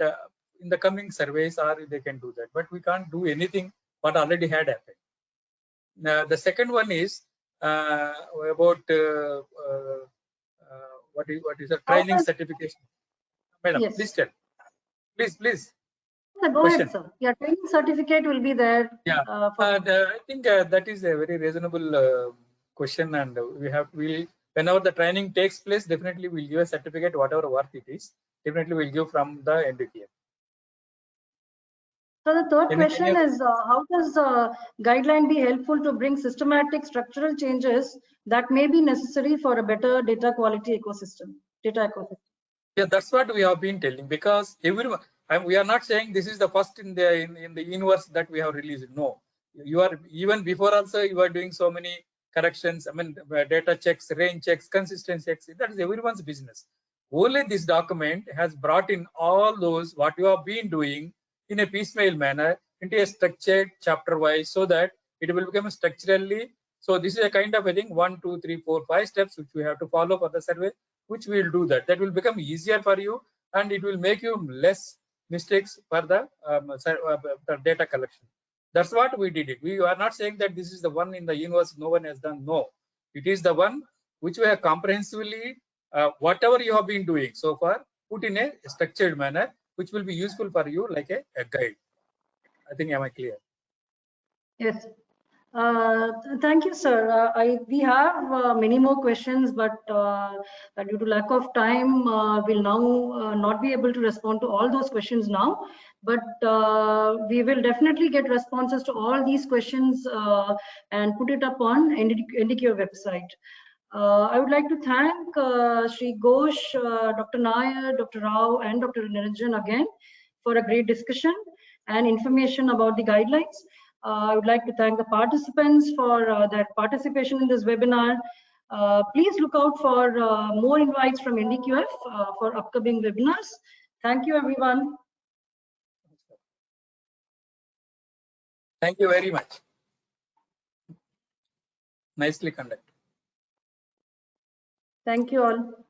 in the coming surveys, or they can do that. But we can't do anything what already had happened. The second one is about what is a training certification. Madam, yes. Please tell. Please. Go ahead, sir. Yeah, training certificate will be there. Yeah, I think that is a very reasonable question, and whenever the training takes place, definitely we'll give a certificate, whatever worth it is. Definitely we'll give from the NDQF. So the third question is, how does guideline be helpful to bring systematic structural changes that may be necessary for a better data quality ecosystem? Yeah, that's what we have been telling, because everyone. We are not saying this is the first in the universe that we have released. No, you are even before also you are doing so many corrections. I mean, data checks, range checks, consistency checks. That is everyone's business. Only this document has brought in all those what you have been doing in a piecemeal manner into a structured chapter-wise, so that it will become structurally. So this is a kind of a thing: 1, 2, 3, 4, 5 steps which we have to follow for the survey, which we will do that. That will become easier for you, and it will make you less mistakes for the data collection. That's what we did it. We are not saying that this is the one in the universe no one has done. No, it is the one which we have comprehensively, whatever you have been doing so far, put in a structured manner, which will be useful for you like a guide. I think, am I clear? Yes. Thank you, sir. We have many more questions, but due to lack of time, we'll now not be able to respond to all those questions now. But we will definitely get responses to all these questions and put it up on NDQF website. I would like to thank Sri Ghosh, Dr. Nair, Dr. Rao, and Dr. Niranjan again for a great discussion and information about the guidelines. I would like to thank the participants for their participation in this webinar. Please look out for more invites from NDQF for upcoming webinars. Thank you, everyone. Thank you very much. Nicely conducted. Thank you all.